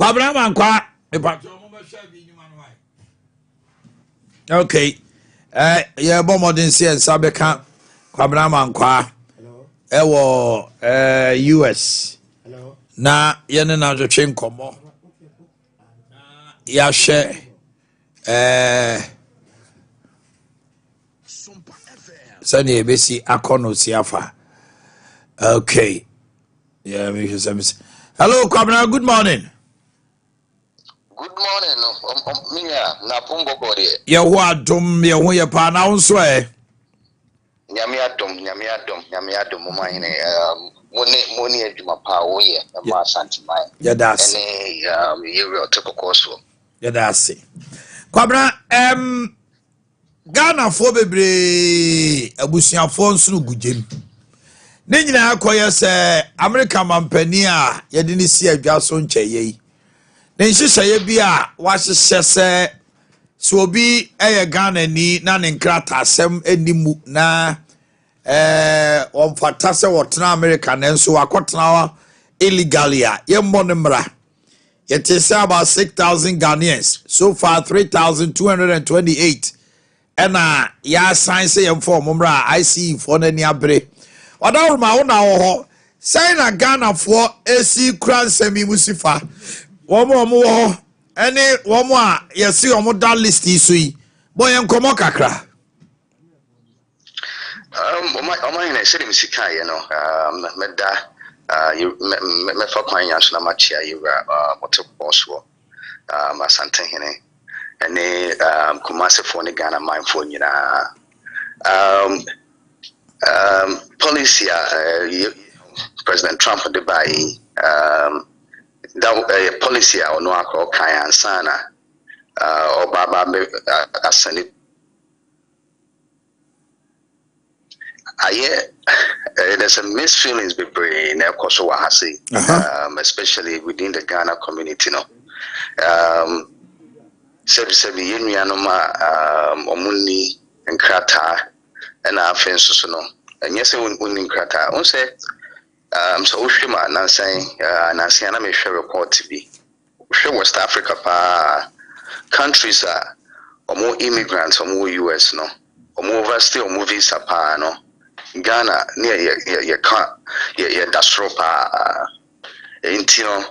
Kwabra kwa okay. Yeah, bomodin say sabeka Kwabra kwa US. Hello. Na yene na jotwe nkomo. Ya hye Sompa Sani ebesi akono siafa. Okay. Yeah, me sure. Hello, Kwabra, good morning. Good morning, Minya, na Pumbo Body. Ya wadum ye ho ye pa na wonso Nyamiadum, Omanhene, Moni Eduma Pa, Oye, Ma Santimai. Yeah, that's any area typical so. Yeah, that's it. Kwabra, Ghana fo bebre abusuafo nsuru gudjem. Ne nyina akoye se America mampani a ye de ne si adwa so nkyeye. Ne nhyehyeye bi a wahyehyɛ se so obi eye Ghana ni na ne nkrata asem animu na omfata se wotena America na nso wakotena illegally a ye mmɔ ne mra. It is about 6,000 Ghanaians. So far, 3,228. And ya sign say for Mumra, I see for the Niabre. What all my own say na Ghana for AC Crown Semi Musifa. One more, any one more, you see, on that list is sweet. Boy, and Komokakra. Omanhene said him Sika, Meda. You me for my national match here. You motor boss war, Asante Hene, and Kumasi for the Ghana mine for policy. President Trump the by that policy or no ako Kaya Sana or Baba Asani. There's a mixed feelings between especially within the Ghana community. Sebi omuni nkrata and afenso so no. And yes, uni nkrata. On say so ushima na saying Nancy na me share report to be. West Africa pa countries are more immigrants or more US no. Or more overstay or more visa pa no. Ghana near your industrial pa intino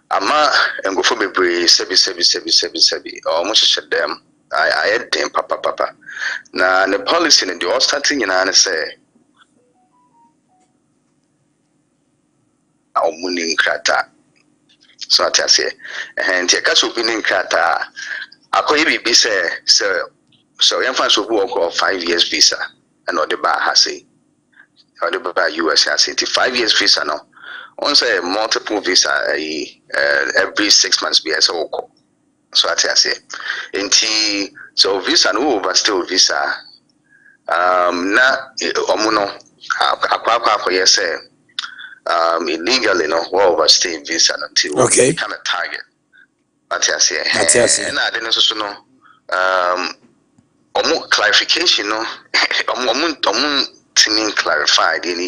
ama and go for me sebi almost shut them. I had them papa. Now the policy in the all starting in an say our morning krata. So I say and take us opening krata. I could be say so young fans will work 5 years visa and all the bar has say. Or the US has 5 years visa no. Once a multiple visa every 6 months be as a so I say. So visa no over still visa. Na omuno akwa yes illegally no overstay visa until okay. Become a target. I say. And I didn't so no clarification no mean clarified in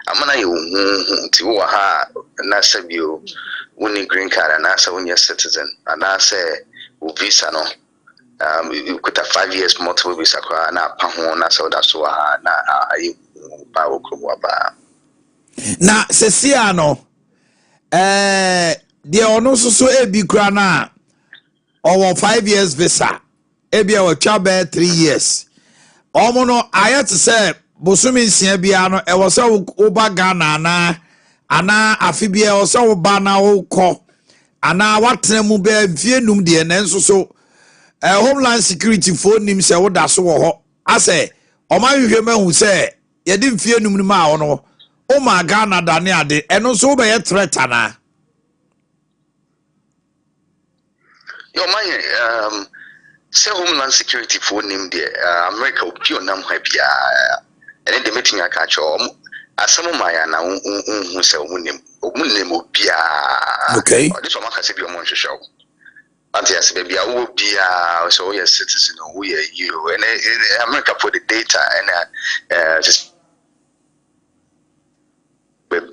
amana you to ha na sabio winning green card and answer when you're citizen and I say visa no you could have 5 years multiple visa na pa na so that's why na I ba ba Na sesia no de ono so ebi kra na owo 5 years visa ebi o twa be 3 years omo no ayet say bosumi nsia bia no e wo se wo ba Ghana ana afi bia wo se wo ba na wo kɔ ana watena mu be mfie num de na nso so homeland security for nim se wo da so wo ho ase omanhwehwe mahu se ye de mfie num ma wo no o ma Ghana da ne ade eno so be ye threat ana yo man say homeland security for name there America will be on them happy and the meeting I catch asamo maya na who say omunim obia okay this one can say be on show anti as baby I be so yes citizen we are you and America for the data and just baby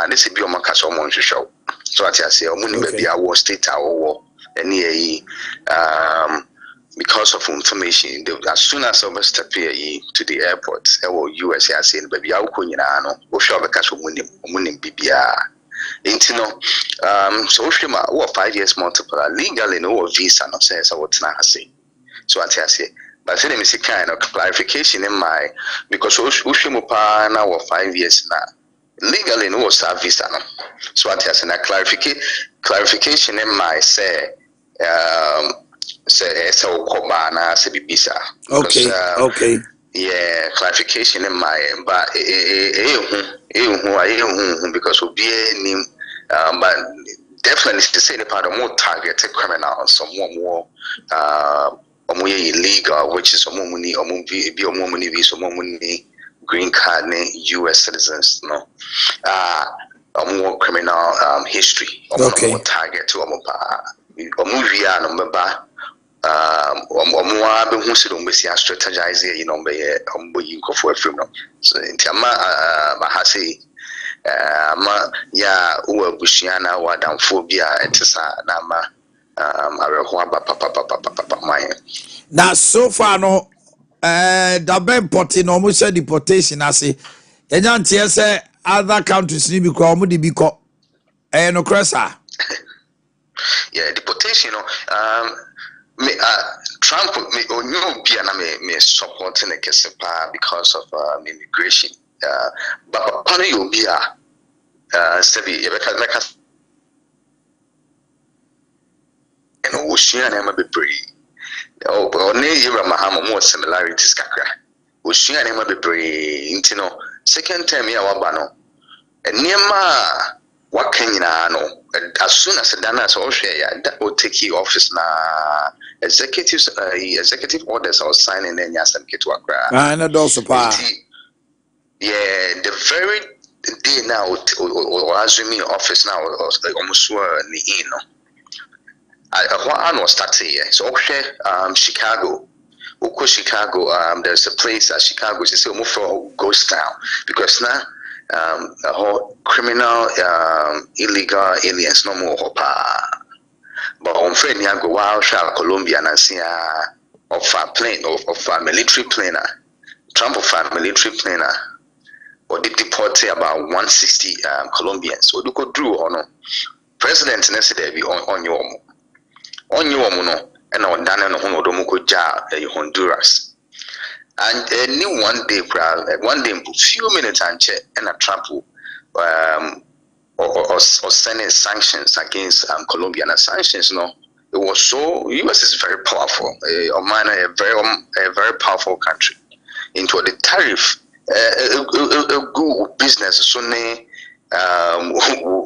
this be on show So what I say, omuni baby our state our any because of information, as soon as I was step here to the airport, our US I say baby I will no or sure because omuni bibia. So Shima, 5 years multiple legally no visa no says I would not say. So I say, but then is a kind of clarification in my because Ushimupa now 5 years now. Legally no visa no. So I say a clarification in my say so Kobana say visa. Okay. Okay. Yeah, clarification in my but because we be but definitely to say the part of more targeted criminals, some more illegal, which is some more money visa, more money green card, US citizens, no, more criminal history, more target to movie number. Who said on strategize here, for film. So in Tiama Bahasi, ya uwe bushiana wa damphobia etisa nama now so far no the ben poti no mo say deportation ase enya ntie say other countries ni bi ko mo di bi ko no cresa yeah deportation me Trump me onyo bia na me supporting the kesepa because of immigration but pano you be Sebi, because and Ocean and be brave. Oh, but only you Mahama more similarities, Kakra. Ocean and be brave, Intino. Second time, Yawabano. And Nema, what can you know? As soon as the Danas all share, that will take you office now. Executive orders are signing in Yasam Kitwakra. I know those pa. Yeah, the very day now or assuming office now almost ni no I was starting here so Chicago there's a place at Chicago is say move for ghost town because now a whole criminal illegal aliens no more but on friend ya go wild Colombia and see of a plane of a military plane Trump of a military plane or they deported about 160 Colombians. So you could drew or no. President necessarily on your no and on Dana Honodomuko Ja Honduras. And any one day few minutes and check and a Trump or sending sanctions against Colombia and sanctions no. It was so US is very powerful. A very powerful country. Into the tariff good business so ne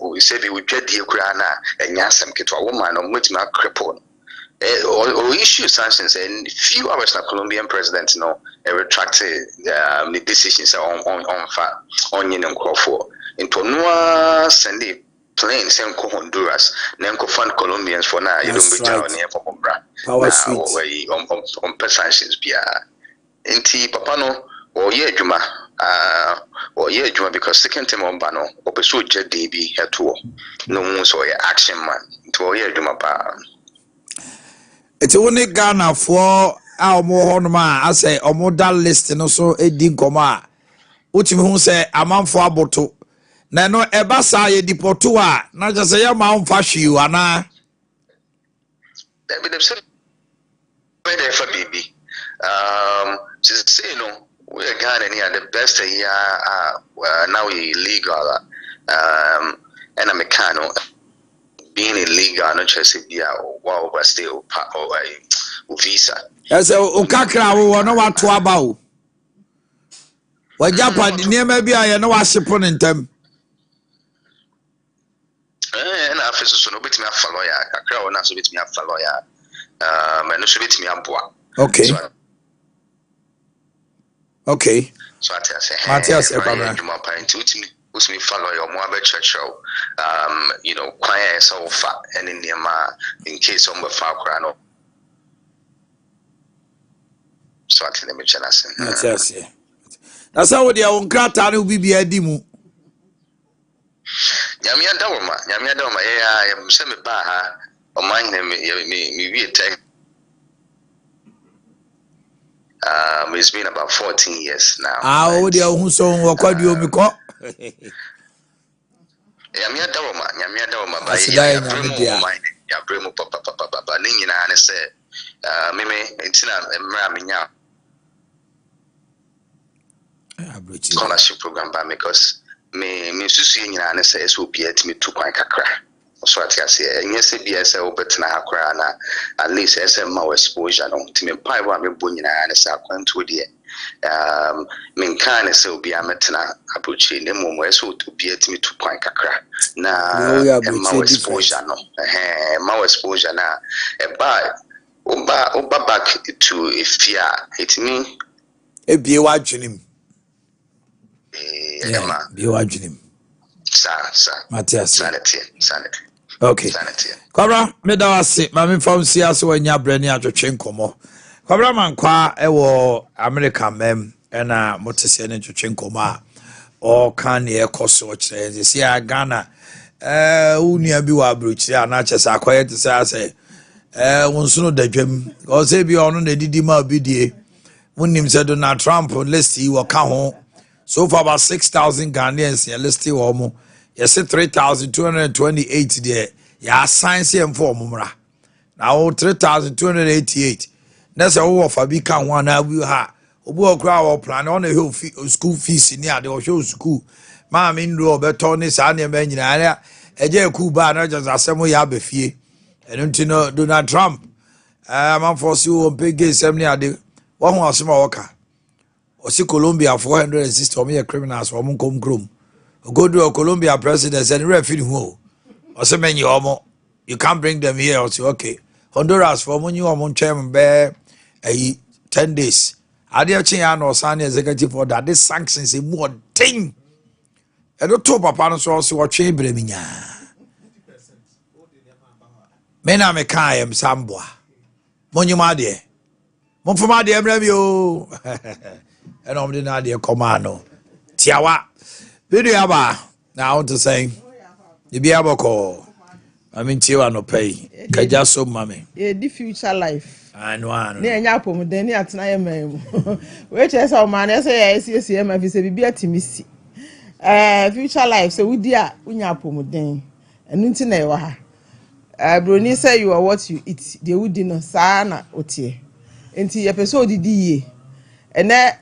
we say we get the Ukraine and yasam ketwa woman on which na cripple or issue sanctions and few hours na Colombian president retracted the decisions on yin for into no send the planes and Honduras then go fund Colombians for now you don't be down here for power suite on sanctions bia enti papa no or Juma because second time on Bano or pursue jet DB at all. No more so action man to Juma pa. It's only Ghana for our more honma I say or more that list and also a dinkoma. Utim say a man for a bottle. Nano ebasa ye diportua, not just a mount fash you, Anna. That be the better for baby. Just say no. We are Ghana the best here now illegal and Americano being illegal not just be wow but still visa. As a Ukakra will know what to about. Well Japan near maybe I know what shipping in them. And after so no bit me a follow ya, a crowd not so bit me a follow ya. And so bit me a boa. Okay. Okay. So I say, Matthias, you me follow your more church show. Choir so far and in the in case on the far crown. So I tell them, Matthias, that's how they are on Kratan will be a demo. Nyamia dawma ya se me ba ha Omanhene me wie tech. It's been about 14 years now. Oh, the who so wakwadio mi ko. Nyamia dawma ba Asidai ya nyame bremo dia. Omanhene ya bremo papa ne nyina ne se meme entina emra menya scholarship program ba because me susu nyina ne se SOP atimi tu kwan kakra. So at yes, yes, BS open na at least SM exposure no to me pie wa me bonina and sa kwanto de men kan se obi ametena approach ne mom so to be at me to kwan kakra na ma exposure no ma exposure na e ba oba back to ifia it me e bie wa dwenim bie wa dwenim sa Matias sanity. Okay. Kwabra me da wase ma me fam sia so wanya brani atwetwe nkomo. Kwabra man kwa ewo America mem na motese ne twetwe nkomo a o kan ye koso kire sia Ghana unia bi wa abrochi a na chese akoye te say wonsuno dadwam o se bi ono na didi ma obidie wonim se Donald Trump list yi wo ka ho so far about 6,000 Ghanaians list wo mo. Yes, 3,228 there. Yeah, science and for mumra. Now 3,288. That's a whole for big one. Now we have a crowd plan on the whole school fees in the show school. Mam in Robertonis and the men in area. A jay Cuba, not just a semo yabefie. And don't you know Donald Trump? I'm for you on big gay assembly. One was small worker. Or see Colombia 460 me criminals from Munkum Crum. Go to a Colombia president and refugee who or so many omo you can't bring them here or say okay Honduras for when you are chairman bear 10 days Ade Akye Abia sign executive for that this sanctions is more thing and don't talk about so also what chamber minya mena me kai am sambwa monyuma de monfoma de emra bi o and om de na de commando tiawa video aba now I want to say the be able call I mean tiwa no pay kaja so mame the future life I know ne nya pom den ne atena ye mam we che say o man say yes ma fi say bibia timisi future life so wudi a unya pom den enu nti na e wa ha broni say you are what you eat the wudi no saa na otie enti ye pese odidi ye ene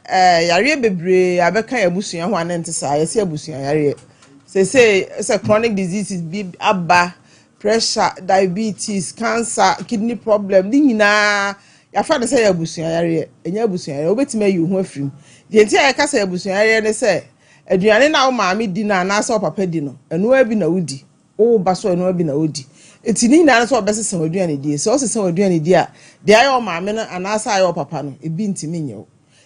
yare bebre abeka abusua ho anente saa yesi abusua yare say chronic diseases be aba pressure diabetes cancer kidney problem di nyina ya fa ne say abusua yare enya abusua yare obetima yi ho afrim de enti ya ka say abusua yare ne say aduane na wo maame di na na so papa di no eno abi na wodi wo ba so eno abi na wodi eti ni nyina so obesese aduane di so osese aduane di a de ayo maame no anasa ayo papa no ebi ntimi nyew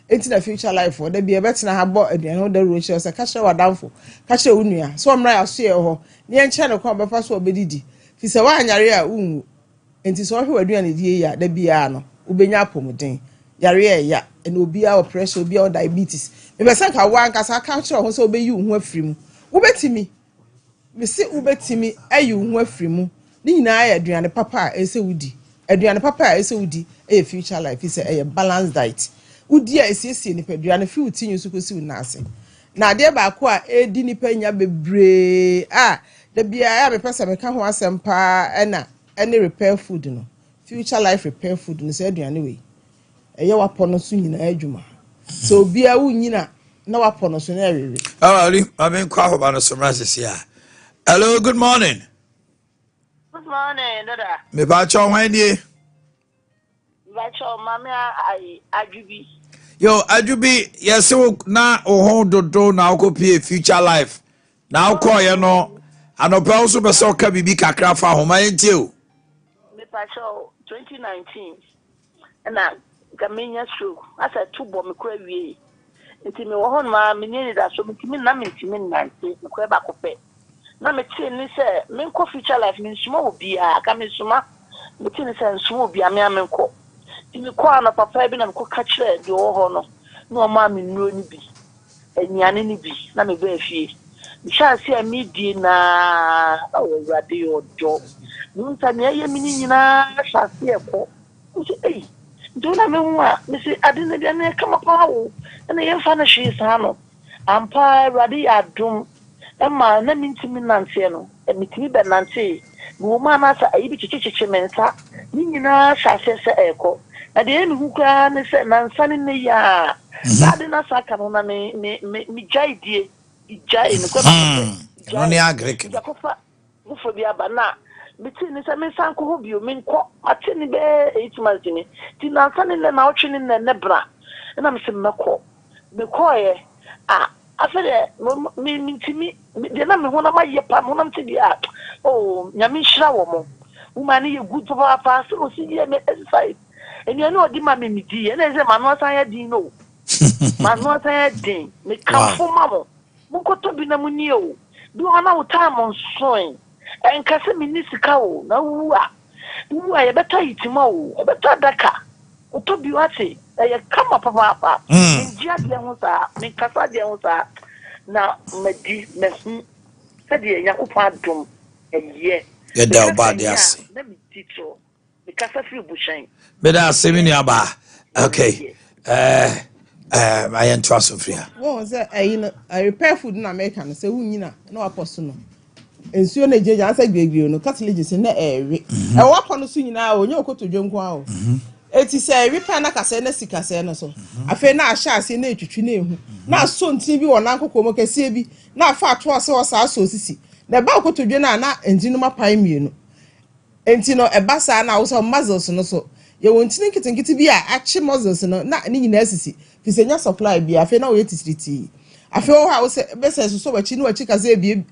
enti na future life for da bia betina ha bo aduane da ro che se ka hye wadamfo ka hye onua so omra ya so ye ho ne enche ne kwa befa so obedidi fi se wa anyare a unwu enti so hwe aduane di ya da bia no ubenya apomuden yare ya na obi a pressure obi a diabetes me be se ka wa nkasa ka hye ho so obeyi hu afirimu ubetimi me se ubetimi ayi hu afirimu ni nyina ya aduane papa a ese wudi aduane papa a ese wudi e future life is a balanced diet udi a esiesie ni peduane fi utinyu so kosi unase na de ba ko a edi ni panya bebre da bia ya me pesa me ka ho asempa ene repair food no future life repair food no se aduane we eye wapo no so nyina adwuma so bia wunyina na wapo no so na ewewe ali amen kwa ho ba no so mrasisia hello good morning Dada. me ba cho hwan die Bacho mama ajubi. yo ajubi yes na ho dodo na okopie future life na okoye no anopa also be so ka bibi kakra fa ho ma entie o Me pacho 2019 na gamenya show asa tubo me kwa wie nti me wo ho ma me ni da so me na me ntimi nante me kwa ba kope na me tie ni se me nko future life me nsuma obi a ka me nsuma me tie ni se nsuma obi a me amenko ti me kwa na papa bi na me ko ka kire de wo ho no na o ma me nuro ni bi enyane ni bi na me ba fie Chasi a midi na radio job. Nuntania Yeminina Chasi a co. Hey, do not know Missy Adina come upon and the infant she is Hano. Ampa Radi Adum. Emma, na minti Nancy no, and mitimi Nancy. Woman as a ibi mensa. Nina Chasi echo. At the end, who can say Nansan in the ya. Sadina Sakanona me jai. Jai in the no ne agrek no Jacofa Mufobia Bana. Between the same Sanko Hobio, mean co attending bear 8 months in it. Tina Sunny and Ouchin in the Nebra. And I'm saying, Mako. The choir. I said, mean to me, the name of one of my yapam to the act. Oh, Yamin Shawamo. Woman, you good to our past, or see me exercise. And you know, the mammy, and as a man was I didn't Man was I did. Me come for mamma. Mukoto binamunio. Do ana time on sewing. And Casaminisicao, no, who I better eat mo, a better daka. Utobiwati, I come up of papa. Jadia, make Casadia. Now, Medi, Messi, said the Yakupadum, and ye. Get down bad, yes. Let me teach you. Because I feel bushing. But that's Aba. Okay. I am trust Sophia. What was that? I repair food in America and say, no apostle. And soon a judge answered baby, no Catholics in the air. I walk on the swing now, no go to John Quao. It is a repair like I said, Nessica, so. I feel now shall see nature to name. Now soon TV or Uncle Como Casabi, now far twice or so sissy. The Balco to Jonana and Zinoma Pime. And you know, a bassa now also muzzles and so. You won't think it and get to be actually muzzles and not any necessity. If you say your supply be, I feel no way to see. I feel how best so what you know a chick as a be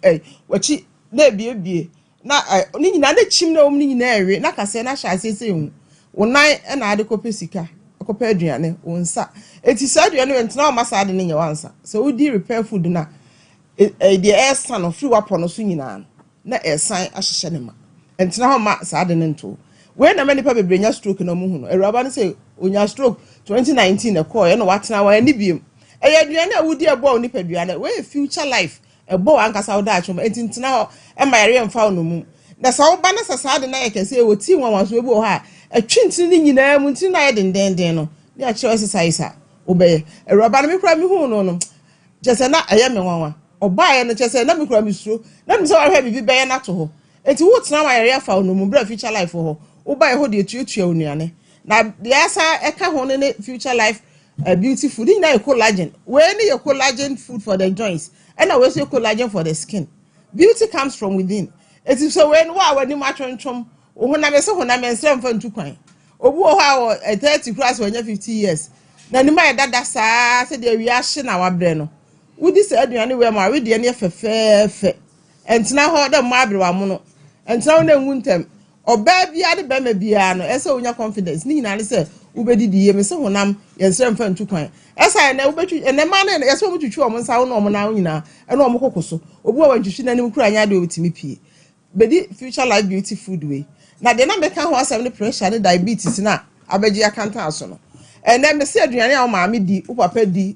what she there be. Now, I only another chim no meaning, not as I shall say, 1 night and I had a copesica, a copedriane, one sa. It is said you went now, Massa in your answer. So we did repair food now. The air son of flew up on a swinging arm. Not a sign as a shenema. And now Matt's adding into. When a many people bring a stroke in a moon, a rabbi say, when your stroke 2019, a coy and what now any beam. A Adriana would dear boy Nipediana, where future life, a bow anchors out Dutch, and now, and my real found no moon. That's all banners as hard and I can say, what team was we will have a chinting in there, Muntinide and then, their choices I say, obey a rabbi me cry me who no. Just a not I am one, or buy and just a number cry me through. Let me so I have be by an to. It's what's now my area found no more future life for her. Oba ho de tutu uniane na de asa eka ho ne future life beautiful din na collagen we ne collagen food for the joints and we say collagen for the skin. Beauty comes from within. It is so when wa wani matwentwom ho na me se ho na me nsem fa ntu kwan obu ho a 30 class when 50 years na ni mai dada saa se de wi ahye na wabre no wudi se aduane we ma we de ne fefefe entina ho de ma abre wa mo no entina na nguntem oba bia de be ma bia no ese onya confidence ni nyina ne se ubedidi ye me se honam yensrem fa ntu kwan esa na ubetu ene ma na ese o mututwu o nsa wo no mo na wo nyina ene o mo kokoso obu wa ntwhwi na nim kura anya de obetimi pie bedi future life beauty food way na de na meka ho asem ne pressure ne diabetes na abeji akanta aso no ene me se aduane a o ma me di o papa di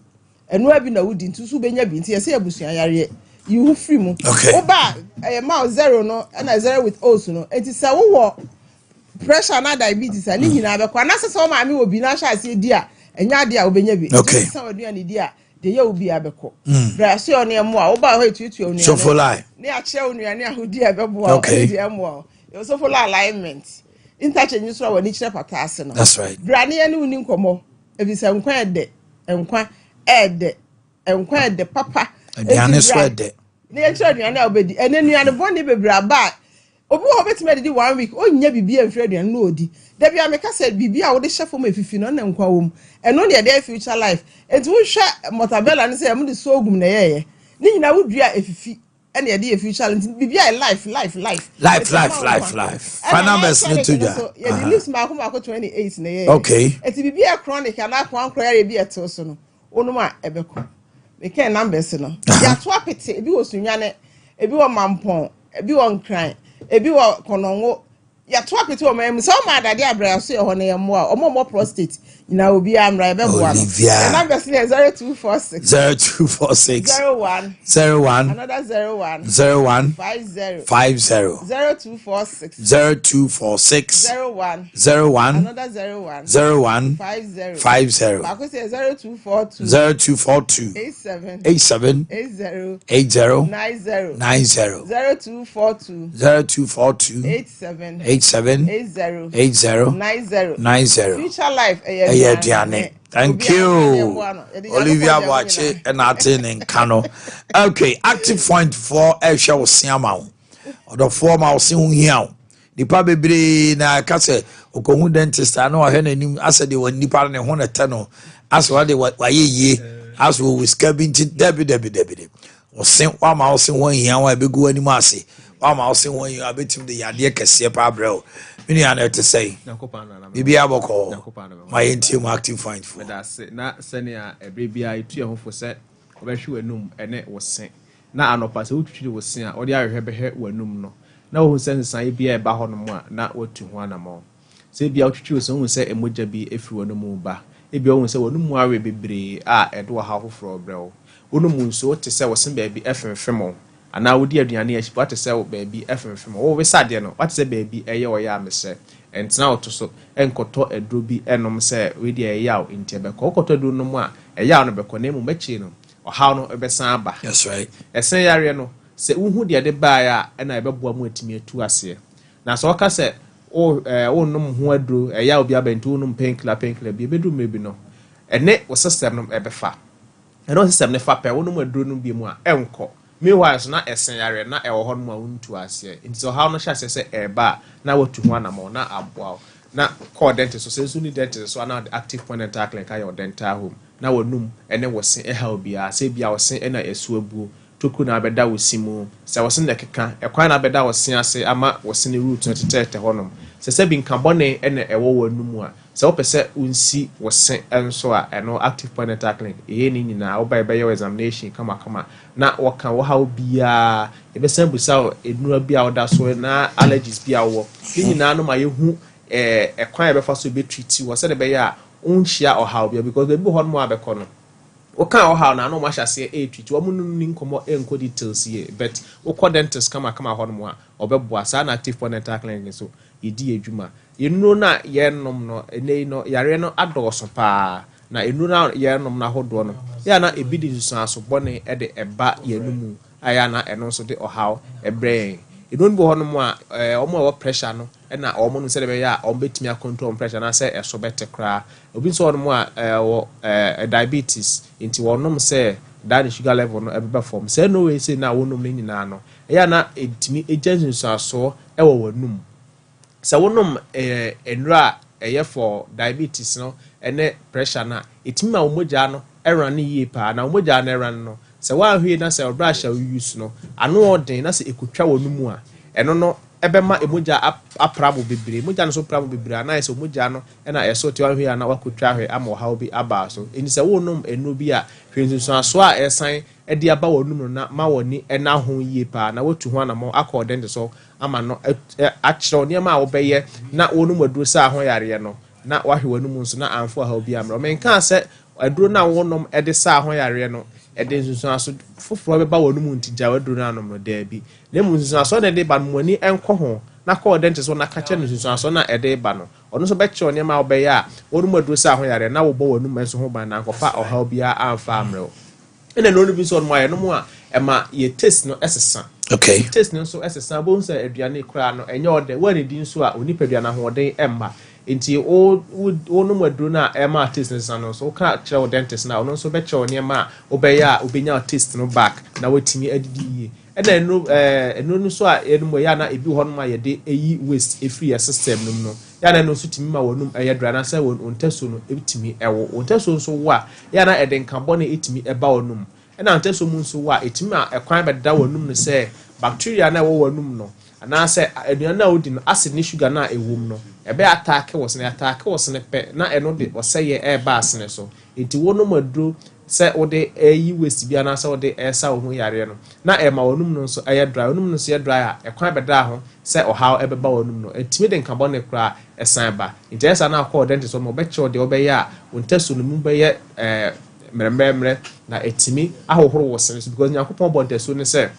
eno abi na wudi ntusu benya bi nti ese abusuan yare you free mu oba ma 0 no na 0 with us no enti se wo pressure na diabetes ani nyina be kwa na se so ma me obi na sha ase di a enya di a obenya bi se aduane di a de ye obi abeko brase on emo a oba ho etuetu onu so for lie ne a che onuane a ho di abebo a di emo a so for alignment interchange so wani kire pata ase no that's right brane ye ne uni nkomo ebisa nkwa ede enkwa ede papa aduane so ede ne ye kire aduane a obedi ene nuane boni bebra ba obi ho betime de 1 week onya bibia mfre aduane no odi da bia me ka say bibia wo de chefo ma fifi no na nkwa wom eno ne de future life enti wo hwa motabella ne say am de so ogum na yeye ni nyina wo dua efifi ene de future life bibia life final best ne to dua ye de lives ma ko 28 na yeye okay enti bibia chronic ana kwa nkra ya bia to so no onum a ebeko me ken numbers no ya to apete ebi wo sunwane ebi wo mampon ebi wo nkran ebi wo kononwo ya to apete o ma so ma dade abra so e ho na ye mo a omo prostate na obi amra e be boa no the number is 0246 0246 01 01 another 01 01 50 0246 01 01 another 01 01 50 50 Bako say 0242 87 80 90 0242 87 90 future life Diane. Thank you, Olivia Boakye and Aten and Kano. Okay, active point for Esha was Siamau. Or the former Sim here. The probably na kase okohu dentist I know I heard him as they were nipa ne ho na tano as what they were ye as we was cabin to debi or sent one mouse in 1 year I be go any massy one mouse in 1 year I bet him the idea kase pa bro many are to say bibi aboko my intim active find for that's na senia every bia itu ho for say obehwe enum ene wo sen na anopa se utwitwi wo sen a odi ahwehwe behe wanum no na wo sen san bia eba ho no mo a na watu ho anamo se bia utwitwi wo sen wo se emoja bi efiri wanum ba e bia wo se wanum awe bebre a edo ha hofro brɛwo wonum nso te se wo sen ba bi efemfemo ana wodi aduane ahyi what say wo ba bi efemfemo wo we sade no what say ba bi eye wo ya amese entina otoso enkoto edro bi enom se we di eyaw ntie be ko koto do no mu a eyaw no be ko na mu machi no ohaw no ebesan aba that's right esen yare no se uhu de ba ya na ebeboa mu atimi atu ase na so ka se o nom ho adro eyaw bi abentu nom penkla bi bedu mebi no ene wo system no ebefa eno system ne fa pe wo nom adro no bi mu a enko meanwhile so na esen yare na ewo ho no ma wontu ase nti so how no sha se eba na watu ho anamo na aboa na call dentist so se ni dentist so na active point and tackling ka your dental home na wonum ene wosen ehel bia se bia wosen ena esu abuo toku na abeda wosimu se wosen de keka ekwan na abeda wosen ase ama wosen root no tetete honom se bi nka bone ene ewo wanum a se opese unsi wosen enso a eno active point and tackling ye ni nyina oba ebe your examination kama na woka wo ha bia ebesen busa edura bia oda so na allergies bia wo ni nyina no ma yehu ekwan ebefa so be treat wo se de be ya unhia ohaw bia because be ho no abekọ no o kan ohaw na no ma hya se treat wo munun ni nkomo enko details ye but wo ko dentist kama ho no a obeboa sa na active point and tackling so yedi adwuma enu na ye nom no enei no yare no adoso pa na enu na ye nom na hodo no ya na ebidi susu aso bone e de eba yanumu aya na eno so de ohaw ebre enu bo ho no mo a omo pressure no na omo no se de be ya omo betimi control pressure na se eso bete kra obi so no mo a diabetes inti wonom se that sugar level no ebe form se no we say na wonom ni nyina no ya na etimi agency so aso e wo wanum se wonom enra eye for diabetes no ene pressure na etimi ma omoja no eran yi pa na omoja na eran no se wa hwe na se brush use no ano odin na se ekotwa wonumu a eno no ebema emoja aprabo bebre emoja no so prabo bebre na se omoja no na eso ti wa hwe na wakotwa hwe ama ha obi aba so eni se wonom eno bi a hwensu aso a esan e de aba wonum na ma woni ena ho yi pa na watu ho na mo according so ama no achiro ne ma wo beye na wonum aduro sa ho yare no na wahwe wonum nso na amfo ha obi amro men kan se aduro na wonom e de sa ho yare no e de nsusu aso foforo be ba wonum ntija aduro na anom no da bi na mu nsusu aso na de ba moni enko ho na call dentist so na kache nsusu aso na e de ba no ono so be chiro ne ma wo beye a wonum aduro sa ho yare na wo bo wonum enso ho ban na nkofa oha obi amfa amro ene no no bi so no no mo a ema ye taste no esesa okay taste no so esesa bo nsa aduane kra no enye ode wani di nso a onipa aduane ho ode emma enti o no maduro na ema taste no no so ka kire dentist na ono so be kire oni ema obeya obenya taste no back na watimi adidi ene no so a enu ya na ebi ho no ma ye de eyi waste efree system no ya na no so timi ma wonum eye dra na say ontaso no etimi ewo ontaso so wo a ya na eden carbon etimi eba wonum ena ontaso mu so wo a etimi a ekwan be da wonum no say bacteria na wo wonum no ana say aduane na odi no acid ni sugar na ewum no ebe attack was ne pe na eno de oseye eba asene so enti wonum aduro say ode eyi waste bia na say ode esa wo ho yare no na e ma wonum no so eye dry wonum no so ye dry a e kwan beda ho say ohaw e beba wonum no etimi de nkabɔ ne kra esan ba nti esa na akɔ dentist so mo be che ode obeye a wontaso no mu beye mremremre na etimi ahohoro wo sene so because nyakopon bɔ ntaso ne say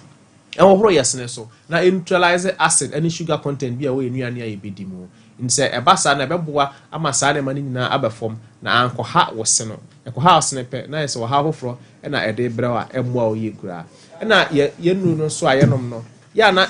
ahohoro yesene so na neutralize acid any sugar content bia wo enuane a yebedi mu nse eba sa na beboa ama sa na mani nyina abefom na ankoha wo sene ekoha osene pe na yese wo ha hofro na ede brewa emmoa wo yekura na yenu no so ayenom no ya na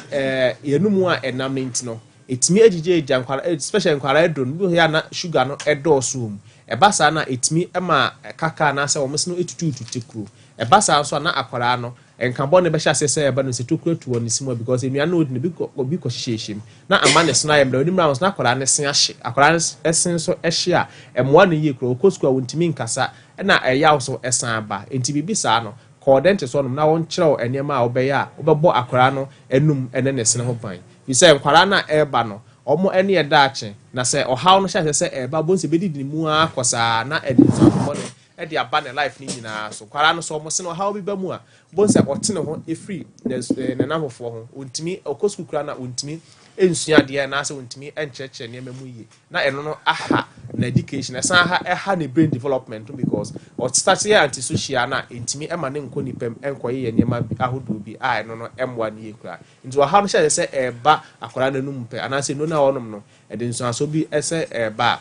yenumu a enam ne ntino etimi agije eja nkwara especially nkwara edo no ya na sugar no edo so mu eba sa na etimi ema kaka na se wo mesno etutu tekuru eba sa so na akwara no enkabɔ ne bɛhyɛ ase sɛ eba no se tokura tuwo ne simo because enua no odi ne bi ko hyehyem na amane so na yɛmra onim rounds na akwara ne sen ahye akwara ne sen so ɛhye a ɛmoa ne yie kuro okosku a wontimi nkasa na ɛyaw so ɛsan aba enti bibi saa no kɔɔdɛnte so no na wɔn kyerɛw enema a wobɛyɛ a wobɛbɔ akwara no enum ɛne ne sen ho ban bi sɛ akwara na ɛba no ɔmo ɛne ɛda akye na sɛ ɔhaw no hyɛ sɛ ɛba bonse bedi di mu akɔsaa na ɛdi nsanfo no ɛde aba ne life ni nyinaa so kwara no so ɔmo se no how bi ba mu a bonse ɔte ne ho efiri ne namfo ho ontimi okosku kura na ontimi ensua de na sɛ ontimi enkyerɛkyerɛ ne mamu yie na ɛno no aha na education ɛsan aha ne brain development because ɔ start here antisocial na entimi ɛma ne nkɔ nipam ɛnkɔyɛ ne ma ahodo bi a ɛno no ɛmmoa ne yie kura nti ɔha no hyɛ sɛ ɛba akwara na num pɛ anase no na ɔnom no ɛde nsuaso bi ɛsɛ ɛba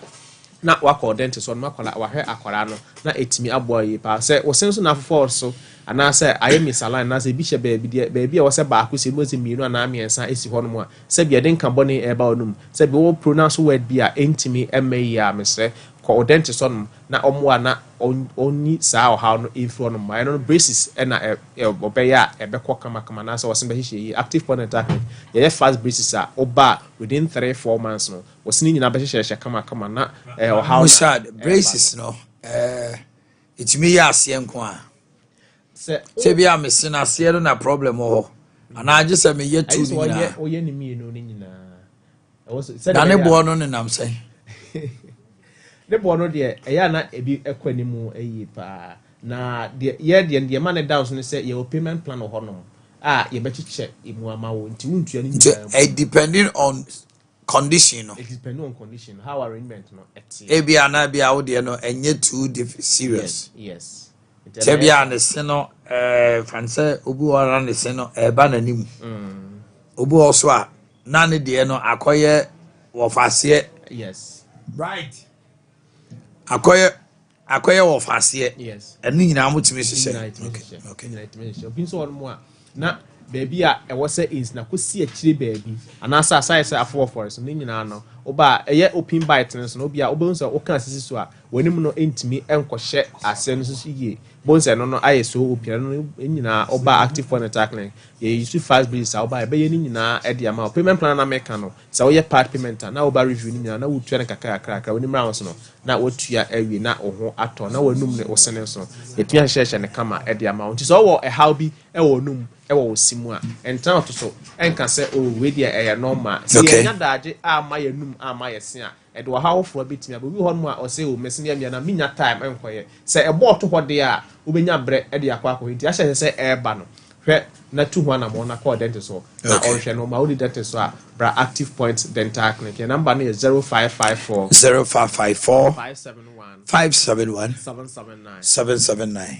na wakɔ dentist on makola wahwe akwara no na etimi aboa yi pa se wo senso na afofo so ana se aye misaline na se bi hye baabi a wo se ba akose mo se mienu na amiensa esi hɔ no mu a se bi de nka bɔ ne eba onum se bi wo pronounce word bi a entimi emayi a mesre kɔ dentist on na ɔmoa na oni saa ɔhaw no info no ma no braces na ɔbɛya ɛbɛkɔ kama na sɛ wɔsen bɛhyehyɛ yi active point attack yɛ fast braces a oba within 3-4 months no wɔsen nyina bɛhyehyɛ kama na ɔhaw no braces no itimi yɛ aseɛ nko a sɛ bi a mese na aseɛ no na problem wɔ ana agye sɛ me yɛ tu ni na oyɛ ne mienu ne nyinaa na ne boɔ no ne nam sɛ ne bono de eya na ebi ekwanimu eyi pa na de ye de ma ne down so ne say your payment plan honom a ye bechiche emu amawo nti wuntua ni it depending on condition no it depending on condition how arrangement no ebi ana bia wo de no enye too serious yes tebi an se no fanse obi wara ne se no eba nanim obi also a na ne de no akoye wo fase yes right akoye wo fase yes eni nyina mutimi hyehyɛ okay obi so on mo a na baabi a ɛwɔ sɛ is na kosi akyire baabi anasa aside sɛ afɔ forest no nyina no oba ɛyɛ open bite no so no obi a obo nso oka asisi so a wanim no entimi ɛnkɔhyɛ asɛ no so yie bonse no ayɛ so opia no nyina oba active for tackling ye use fast breeze oba ɛbɛyɛ ni nyina ɛde ama payment plan na meka no sɛ woyɛ part payment na oba review ni nyina na wotua ne kakra wanim rounds no na wotua awie na oho atɔ na wanum ne osene so etua hyehyɛ ne kama ɛde ama nti sɛ ɔwɔ ɛhaw bi ɛwɔ num ɛwɔ osimu a ɛntan to so ɛnka sɛ o we dia ɛyɛ normal sɛ yɛnya daagye ama yɛ num ama yɛ se a ɛde wɔ hawo fo betimi ababi hɔ no a ɔsɛ o mesene amia na minya time ɛnkɔyɛ sɛ ɛbɔ to hɔ de a wobenya brɛ ɛde akɔ nti ahyɛ sɛ ɛɛba no hwɛ na tu ho na mo na call dentist so na ɔhwɛ no ma wodi dentist so a bra active point dental clinic your number no is 0554 571 779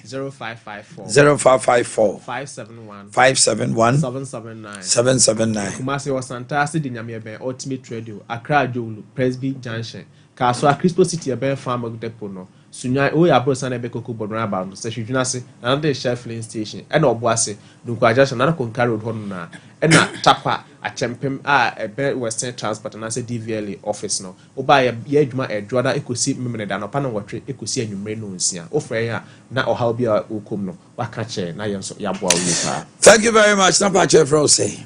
0554 571 779 Kumasi was fantastic in Yamiabe Ultimate Radio Accra Jolu Presby Junction Kaswa Crispo City a farm depot no Sunya o ya bro sana be koko bodona ba no se hwedwuna se na de chef filling station e na oboase dunkwa junction na konka road hono na e na tapa achempem a ebe western transport na se DVLA office no oba ya adwuma edwoda ekosi memene da no pa na wotwe ekosi anwumre no nsia ofre ya na ohaw bi a okom no waka che na yenso ya boa wi pa. Thank you very much. Sompa chef for say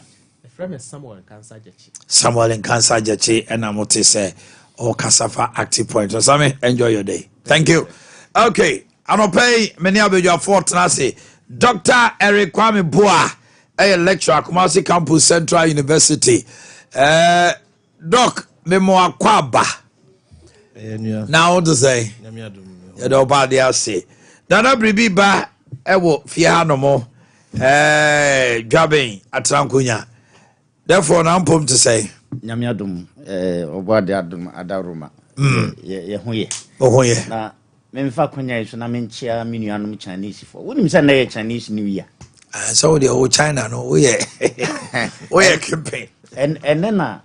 friend Samuel in Cancer Jachi and amote say or Casafa active point. So Sammy, enjoy your day. Thank you. Okay, I don't pay many of your fortnassi. Dr. Eric Kwame Boa, a lecturer, Kumasi Campus Central University. Doc, Memoir Kwaba. Now to say, you know about the say. Dana bribi ba ewo fie ha no mo dwaben atrankonya therefore na mpom to say nyame adom obade adom adaroma ye hoye ohoye na memfa konya so na menchia menuanom Chinese for wonim say na ye Chinese new year so the old China no we campaign and then na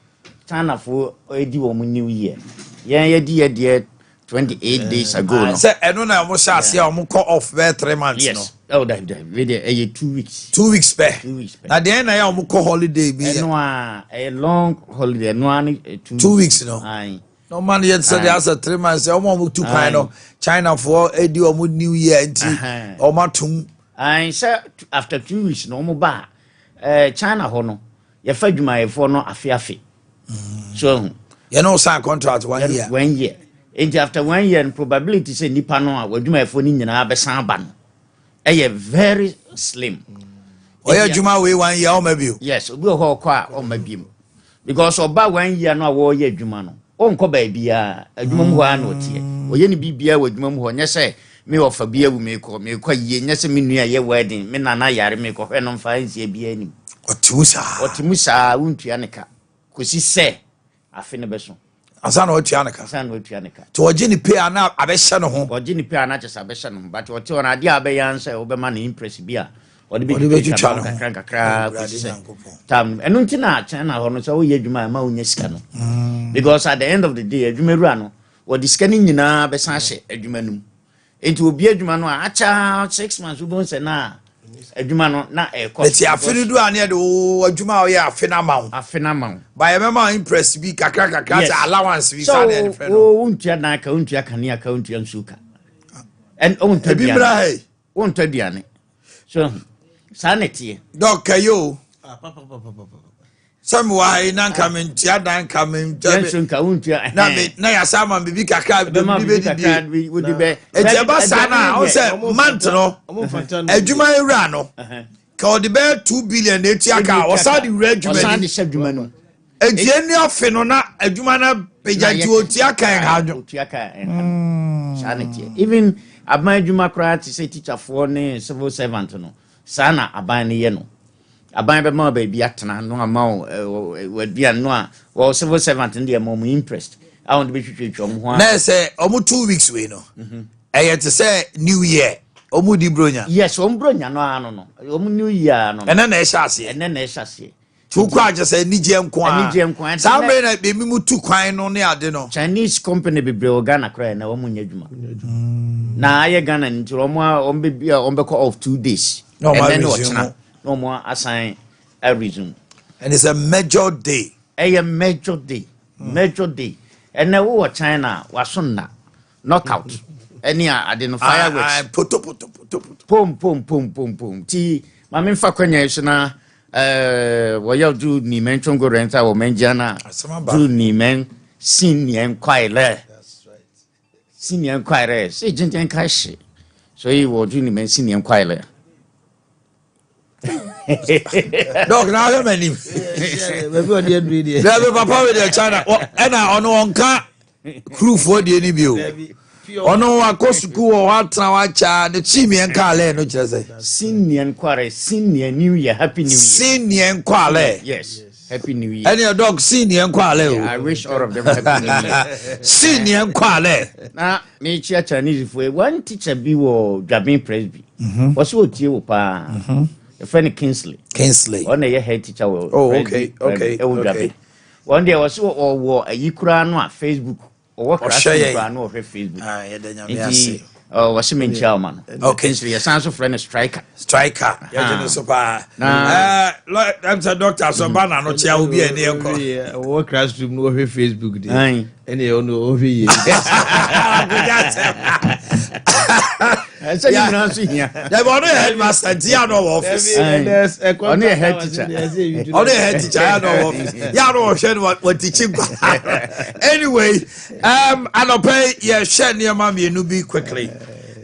China for edi wo new year ye di 28 days ago no say eno na mo sha ase o mo call off be 3 months yes. no Oh that we dey 2 weeks 2 weeks be 2 weeks na den na ya o mo call holiday be no a long holiday no ani 2 weeks no aye no man yet say there 3 months o mo 2 kind no China for edi o mo new year nti o ma tum I say after 2 weeks no mo ba China ho no ye fa dwumayefo no afiafi so you know sign contract 1 year 1 year and after 1 year probability say nipa no a wadwumayefo ni nyina be san ba no very slim oya dwuma we 1 year o ma bio yes obi ho kwa o ma biem because oba 1 year no a wo ye dwuma no onko ba bia adwuma mu ho ana otie oye ni bibia wadwuma mu ho nye say me ofa bia wu me kwa ye nye se me nua ye wedding me nana yare me ko hwe no mfa nsie bia ni otimusa wuntua ne ka kosi se afi ne beso asana otua ne ka to oje ni pay ana abehye no ho oje ni pay ana chesa abehye no but ote ona ade abeyan se obema na impress bia ode bi twitwa no kakra kosi se tam enu ntina China ho no so wo ye adwuma ma wonya sika no because at the end of the day adwuma ru ano wo diska ni nyina be san hye adwuma num enti obi adwuma no acha 6 months ubon se na adwuma no na eti afini du ane de adwuma o ye afina mawo ba ye mema impress bi kakra allowance bi ka de friend o untia na ka untia kania ka untia nsuka and on tabiane on tabiane so sanity doc kayo some why nan kamentia dan nsuka untia na ya sama bibi kakra bi wodi be eti ba sana o say month no adwuma ewura no ka o de be 2 billion eti aka o sa di wura adwuma no ejie ni ofe no na adwuma na pejanti oti aka en hadwo oti aka sanity even aban adwuma kra ti say teacher for ne civil servant no sana aban ne ye no aban be ma ba bi atena no ama we bia no a wo civil servant ndi am mo interest I want to be twetwetwom ho na say omo 2 weeks we no to say new year omo di bronya yes omo bronya no ano no omo new year no ene na e hye ase tu kwa je say nije nko a sa me na be mi mu tu kwan no ne ade no Chinese company be bre Ghana kra na omo nya dwuma na aye Ghana nti omo be bia omo be off 2 days no and then what no more assign a reason and it's a major day major day and now what China was on knockout any identify with pom ti mama fa kwanya so na wo ya do ni men chongo renta wo menjana do ni men sinien kwaile that's right sinien kwaile se jinten kashi so yi wo do ni men sinien kwaile Dog na how many Maybe on the end video. There papa with the China and ono onka crew for the any bio. Ono akosuku o hatra wacha the chimi enka ale no kire say. Sinien kware sinien new year happy new year. Sinien kwale. Yes. Happy new year. And your dog sinien kwale. I wish all of them happy new year. Sinien kwale. Na me chia Chinese for one teacher bi wo Dwabin Presby. Was wo tie wo pa. A friend Kingsley. On a head teacher. Oh, okay. One day I was or a Yikura no Facebook or what no Facebook. Ah, yeah, then oh, was him in Chairman. Oh, Kingsley, a son's of friend striker. Yeah, super. I'm a doctor, so banana no chair will be a near work classroom no Facebook. Any no over here. I said, you're not here. They want to headmaster, Diano office. Only a head teacher. Only a head teacher, office. Yano shed what teaching. Anyway, I'll pay your share near mommy and Nubi quickly.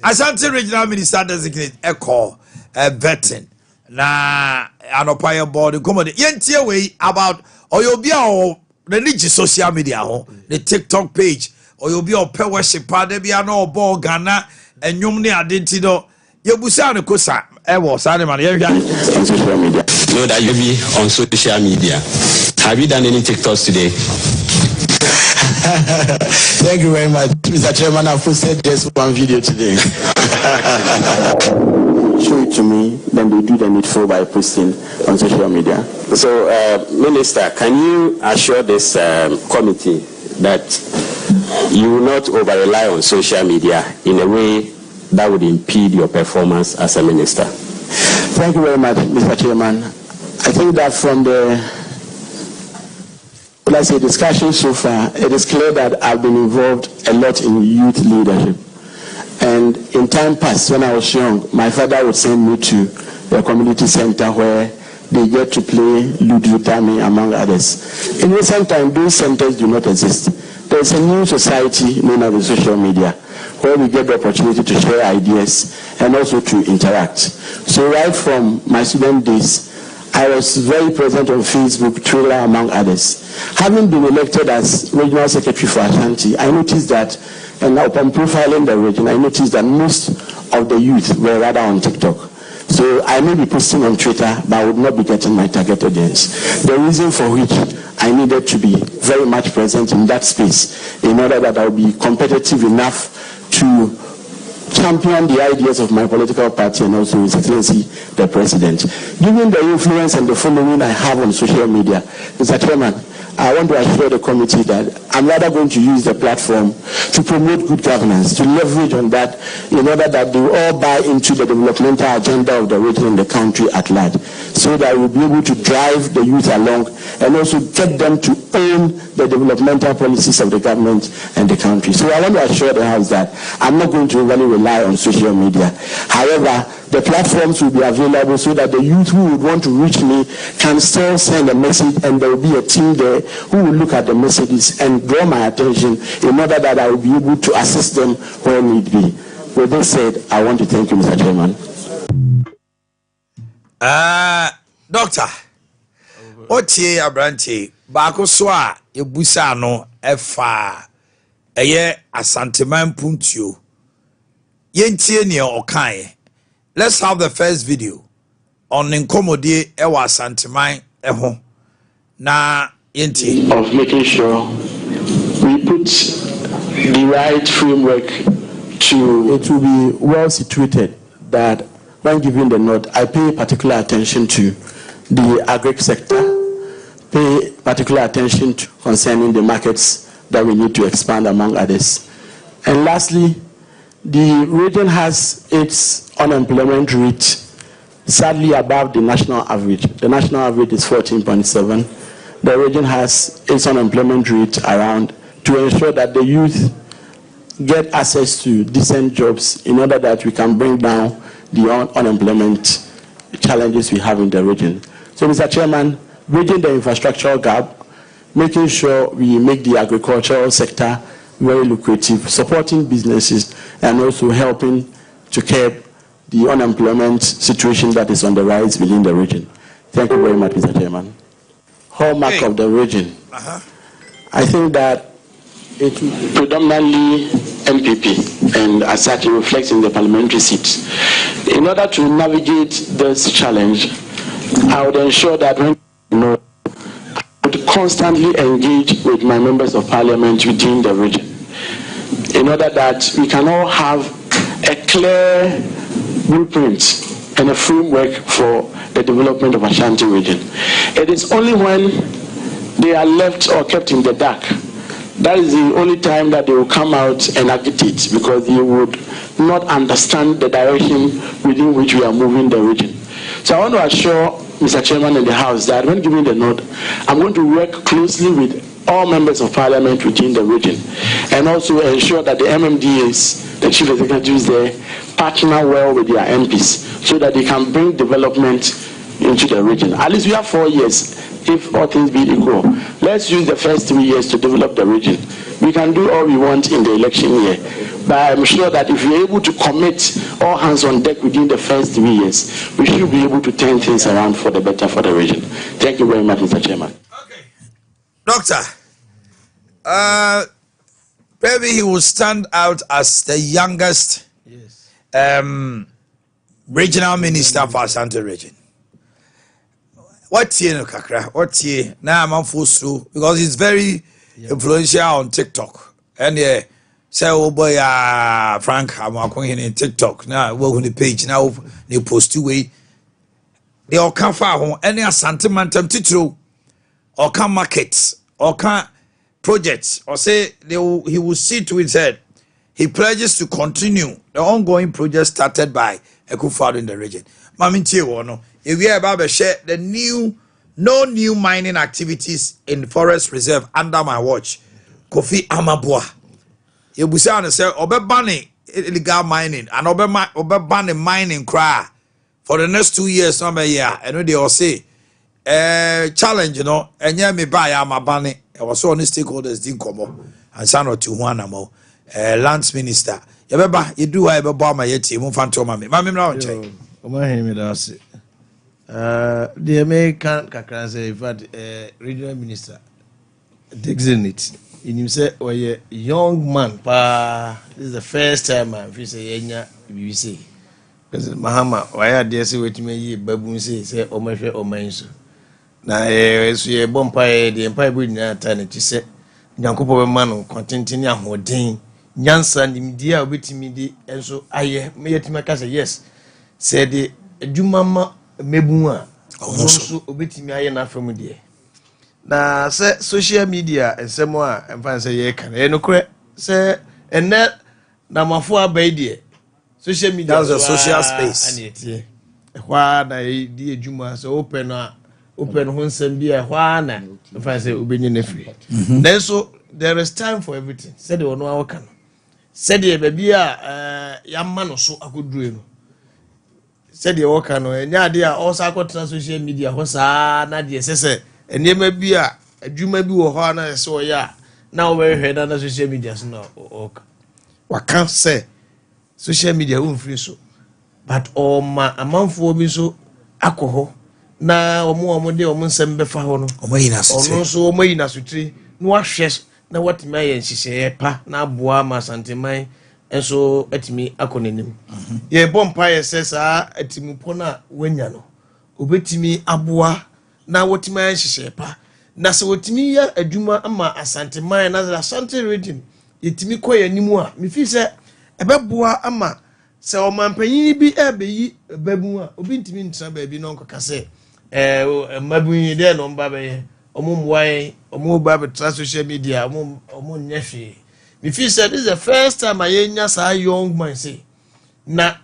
Ashanti Regional Minister designate Echo, veteran. Na Anopayo board, come on, the way about or you'll be all the niche social media, the TikTok page, or you'll be all pay worship, there be no ball Ghana. enyum ne adenti do yebusa ne kosa ewo sa ne ma ye hwa on social media. Know that you be on social media. Have you done any TikToks today? Thank you very much, Mr. Chairman. I've posted just one video today. Show it to me, then they do the needful by posting on social media. So, Minister, can you assure this committee that you will not over-rely on social media in a way that would impede your performance as a minister? Thank you very much, Mr. Chairman. I think that from the discussion so far, it is clear that I've been involved a lot in youth leadership. And in time past, when I was young, my father would send me to the community center where they get to play Ludo Tami, among others. In recent time, those centers do not exist. There's a new society known as the social media, where we get the opportunity to share ideas and also to interact. So right from my student days, I was very present on Facebook, Twitter, among others. Having been elected as Regional Secretary for Ashanti, I noticed that, and now upon profiling the region, I noticed that most of the youth were rather on TikTok. So I may be posting on Twitter, but I would not be getting my target audience. The reason for which I needed to be very much present in that space in order that I would be competitive enough to champion the ideas of my political party and also His Excellency the President. Given the influence and the following I have on social media, Mr. Chairman, I want to assure the committee that I'm rather going to use the platform to promote good governance, to leverage on that in order that they all buy into the developmental agenda of the region and the country at large, so that we'll be able to drive the youth along and also get them to own the developmental policies of the government and the country. So I want to assure the House that I'm not going to really rely on social media. However, the platforms will be available so that the youth who would want to reach me can still send a message, and there will be a team there who will look at the messages and draw my attention in order that I will be able to assist them where need be. With this said, I want to thank you, Mr. Chairman. Doctor, Otie Abranche, Bako Swa, Yebusano, Efa, Eye Asanteman Puntio, Yentie near Okaye. Let's have the first video on Nkomodie Ewa Santemai Eho. Na Yenti. Of making sure we put the right framework to it will be well situated that when giving the nod, I pay particular attention to the agri sector, pay particular attention to concerning the markets that we need to expand among others. And lastly, the region has its unemployment rate sadly above the national average. The national average is 14.7. The region has its unemployment rate around to ensure that the youth get access to decent jobs in order that we can bring down the unemployment challenges we have in the region. So, Mr. Chairman, bridging the infrastructural gap, making sure we make the agricultural sector very lucrative, supporting businesses, and also helping to curb the unemployment situation that is on the rise within the region. Thank you very much, Mr. Chairman. Hallmark of the region. I think that it predominantly MPP, and as such it reflects in the parliamentary seats. In order to navigate this challenge, I would ensure that when I would constantly engage with my members of parliament within the region, in order that we can all have a clear blueprint and a framework for the development of Ashanti region. It is only when they are left or kept in the dark that is the only time that they will come out and agitate, because they would not understand the direction within which we are moving the region. So I want to assure Mr. Chairman and the House that when giving the nod, I'm going to work closely with all members of parliament within the region and also ensure that the MMDAs, the chief executives there, partner well with their MPs so that they can bring development into the region. At least we have 4 years, if all things be equal. Let's use the first 3 years to develop the region. We can do all we want in the election year, but I'm sure that if we're able to commit all hands on deck within the first 3 years, we should be able to turn things around for the better for the region. Thank you very much, Mr. Chairman. Okay. Doctor, maybe he will stand out as the youngest Yes. Regional Minister for Asante Region. What's here, Kakra? What's here? Now I'm on full through because it's very influential on TikTok. And yeah, say, oh boy, Frank, I'm going in TikTok. Now, we're on the page now, they post 2 way. They all come far home, any Asante Mantam Titro, or come markets, or come projects, or say he will see to his head. He pledges to continue the ongoing project started by Ekufado in the region. Mamintie wono, if we are about to share the no new mining activities in forest reserve under my watch. Kofi Amabua. You will say obebani illegal mining and obebani mining cry for the next 2 years. Number year, and they all say challenge, and yeah, me buy Amabani. I was so on the stakeholders didn't come up and sound or two one more. Lands Minister. You do have a bomb my team, Mummy. Mammy, now check. Omanhene that's it. The American Kakran say, in fact, regional minister digs in it. And you say, oh, yeah, young man, this is the first time I'm saying, you say, because Mahama, why are they say, wait me, baboon say, Omashe Omanso. Now, it's a bumpire, the empire with eternity said, Yankopo man, contenting your hoarding. Nyansa nimdia obetimi di enso aye meyetima ka say yes said the adwumama mebu a onso obetimi aye na afam de na say social media ensemo a emfa say ye kan e no kure say enne na mafo abai de social media that's a social space anete ehwa na di adwuma so open ho nsem bi ehwa na emfa say obenyi na free then so there is time for everything said the one wa kan said the baby yamma no so akodure no said the work no enya de a also akotena social media ho saa na de sese enema bi a adwuma bi wo ho na se o ya na wo hwe na social media so na o can say social media won free so but ma amanfo bi so akoho na omo de omo nsem be fa ho no omo yina sutri no ahwe na what my nhihye pa na aboa ma santeman enso atimi akonenim ye bompa ye sesa atimupo na wanya no obetimi aboa na wotimi nhihye pa na se wotimi ya adwuma ama asanteman na asante region yetimi koyanimu a me fi se ebeboa ama se omampanyin bi ebeyi babu a obi ntimi ntra ba bi no nkoka se mabun de no mba be omumwai omuba social media omunyefi me feel said this is the first time I enya sa young man say na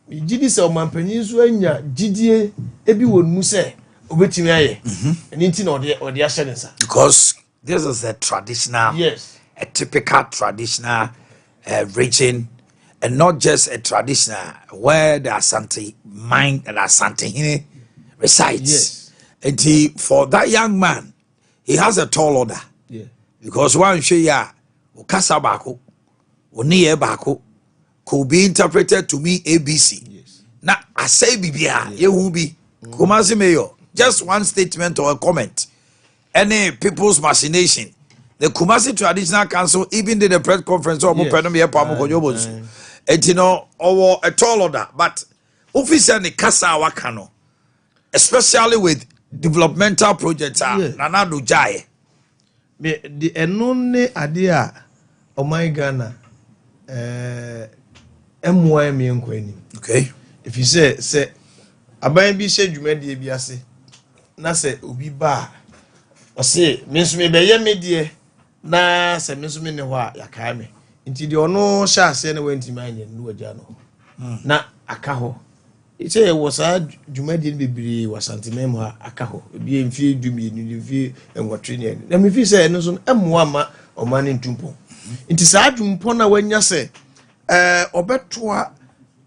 gidi se omampanyin so anya gidie ebi wonmu se obetimi aye enti na ode ahye nsa because this is a traditional a typical traditional region and not just a traditional where the Asante mind and Asante resides. And for that young man, he has a tall order. Yeah. Because one say ya ukasa bako, uniye bako could be interpreted to me ABC. Yes. Now I say bibia, ye won't be Kumasi Mayor. Just one statement or a comment. Any people's machination. The Kumasi Traditional Council even did a press conference or and you know, or a tall order, but official ni kasa wakano, especially with developmental projects nanado jaye me the enone ade a my Ghana MY enkwani okay if you say aban bi she dwumade bi ase na say obi ba o say me nso me be ye me de na say me nso me ne ho a yaka me nti de ono sha ase na wanti manye no wagya no na aka ho ite was a dwumadi bibiri wasantemem ha aka ho ebi emfie dwumi ni emfie enwotwe ne na me fi say no so emmoa ma omane ntumpo nti saa dwumpo na wanya se obetoa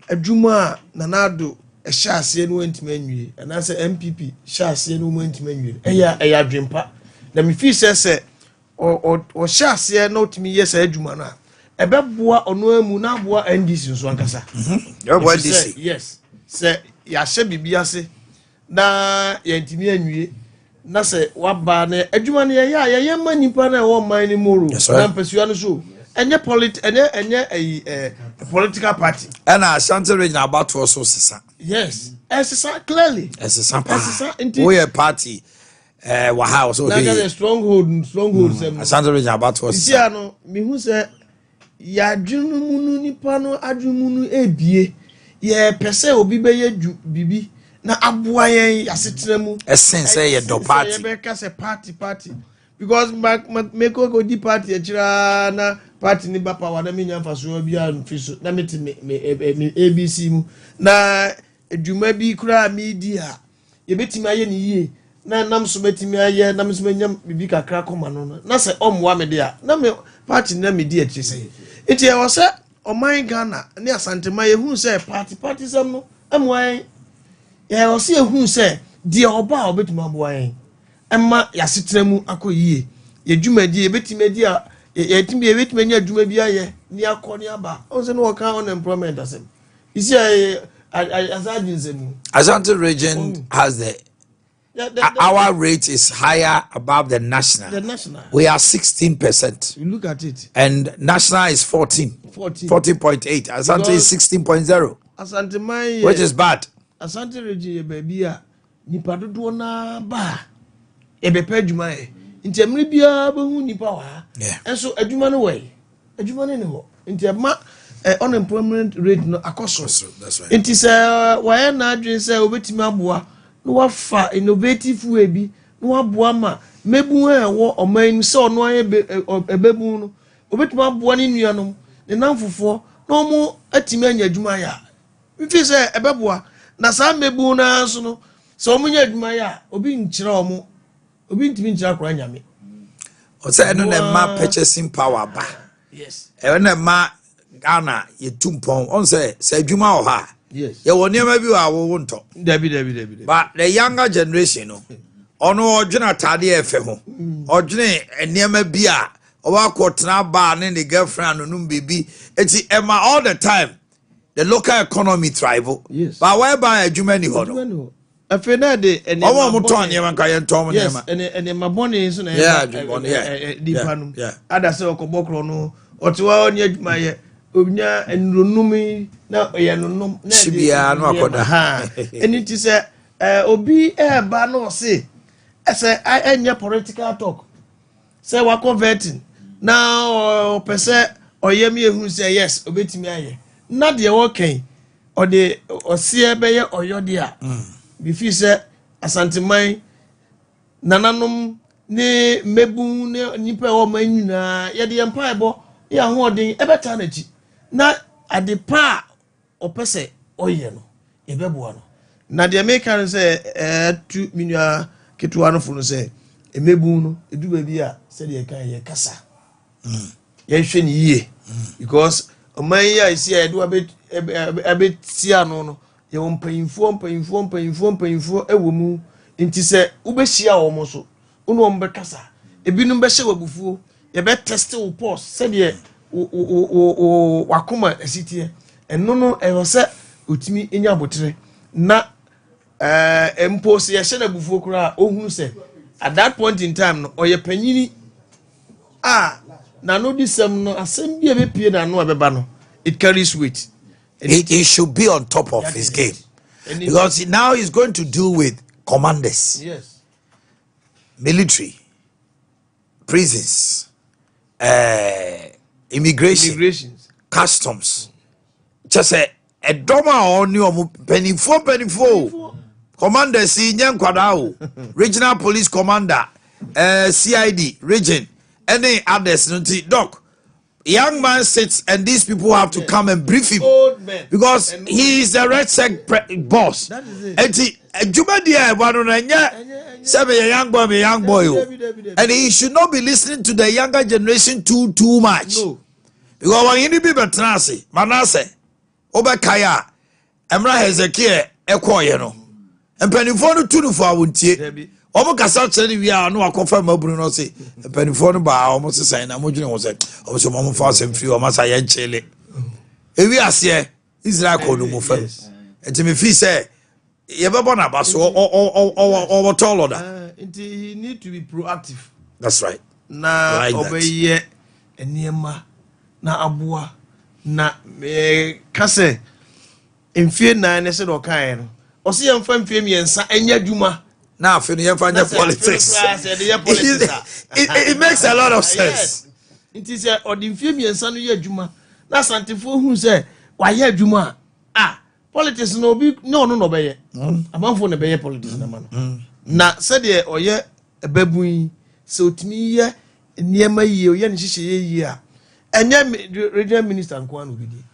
adwuma na nado ehya ase no wantime anwie na se MPP hya ase no wantime anwie eya dwempa na me fi say o hya ase no timi yes adwuma na ebeboa ono amu na aboa NDC nso ankasa NDC yes se ya hye bibia se na ya ntimi anwie na se waba na adwuma na ya mani pa na wo man ni moro na mpasua no so Any political party. And Ashanti region about to also sisa. Yes, clearly. We a party. Wow, so he stronghold. Ashanti region about to sisa. You know, me who say ya adwumunu nipa no adwumunu ebie. Ye pese obi be ye bibi na aboa yen yasetremu. Esen say ye do party. Ye be ka say party. Because make go di party achira na party ni ba power na me nyamfa so bia mfiso na me ABC mu na edwuma bi kura media ye betimi aye ni yie na nam so betimi aye nam so nyam bibi kakra koma no na se omwa me dia na me party na media chi se enti e wo se oman Ghana ne asantema ye hu se party sam no amwa ye wo se hu se dia oba obetimi aboa yen Emma yasetremu akoyie ye dwumadi ye betime di a ye timi ye betime nya dwuma bi aye ni akoni aba o se no waka unemployment asem isi Ashanti region has our rate is higher above the national. We are 16%. You look at it. And national is 14.8. Ashanti is 16.0. Ashanti my which is bad. Ashanti region ye baby a nipa dodo na ba ebepa adwuma e nti amri bia behu nipa wa enso adwuma no we adwuma no ne ho nti ma unemployment rate no akoso. That's right. Nti se wa na adwen se obetimi aboa no wafa innovative way bi no waboa ma mebu wo oman se ono aye ebebu no obetimi aboa ne nuanom ne namfofo no mo atimi anya adwuma ya mfi se ebeboa na sa mebu na so no so omunya adwuma ya obi nkyira omo obi ntimi nkyira kora nyame o se eno na ma purchasing power ba. Yes. E na ma Ghana ye tumpon on say adwuma o ha. Yes. Ye woni ma bi wa wo nto. Dabi. But the younger generation no ono odwena tade efe ho. Odwene enema bi a oba kwotena ba ne the girlfriend no num baby. Eti ema all the time the local economy thrive. Yes. But whereby adwuma ni ho no. Afena de ene omo mo ton ye man ka ye ntom ne ma. Yes, ene mabone so na di panum. Ada se okobokro no otiwa oni adwuma ye onya enronumi na oyenonum na sibia no akoda ha eni ti se obi ba no se ese enya political talk say wa converting now pese oyemi ehun say yes obetimi aye na de wo kan o de osie be ye oyode a bi fi se asanteman nananom ne mebu ne nipa o manyuna ye de empa ebo ya ho odin ebeta na chi na adepa opese oye no ebeboa no na de American say tu minua ketuwa no fu no say emebu no eduba bi a say de kan ye kasa ye hwe ni yie because oman ya isi ya edu abetia no ye mpanyimfo ewomu nti say ubehia wo mo so unu ombe kasa ebinum be hye wabufuo ye be test wo pulse say de wakoma asitie eno no ewo se otimi enya abotre na empose ye hye na bufuo kura ohunu se at that point in time no oye panyini na no disem no asem bia be pie na no abeba no it carries weight. He should be on top of his game because now he's going to deal with commanders, yes, military, prisons, immigration, customs. Just say a doma on your penny commanders in Yankwadao, regional police commander, CID region, any others. Doc, young man sits and these people have to come and brief him because he is the red sec boss. That is it. And a young boy, and he should not be listening to the younger generation too much. No. Because when you be Betrasi, Manasseh, Obakaya, Emra Hezekiah, Ekoyeno, and Pennyphone to for Wuntie. Omo kasa cheri wi a no akofa maburu no se penifo no ba almost say na modwene wo se o so mo fa sem free o masa ye nchele ewi ase Israel ko no mo fa enti me fi say ye bebo na baso o toloda he need to be proactive. That's right. Na obeye eniema na aboa na kase mfie nan ne se do kan no o se yemfa mfie miensa enya dwuma na afi no yemfa nya politics it makes a lot of sense it is odi mfie miensa no ye dwuma na santefo hu se wa ye dwuma politics no bi no beye amanfo ne beye politics na ma no na se de oye babun se otimi ye niema yie oye ne hihye yie a enya regional minister nko an obi di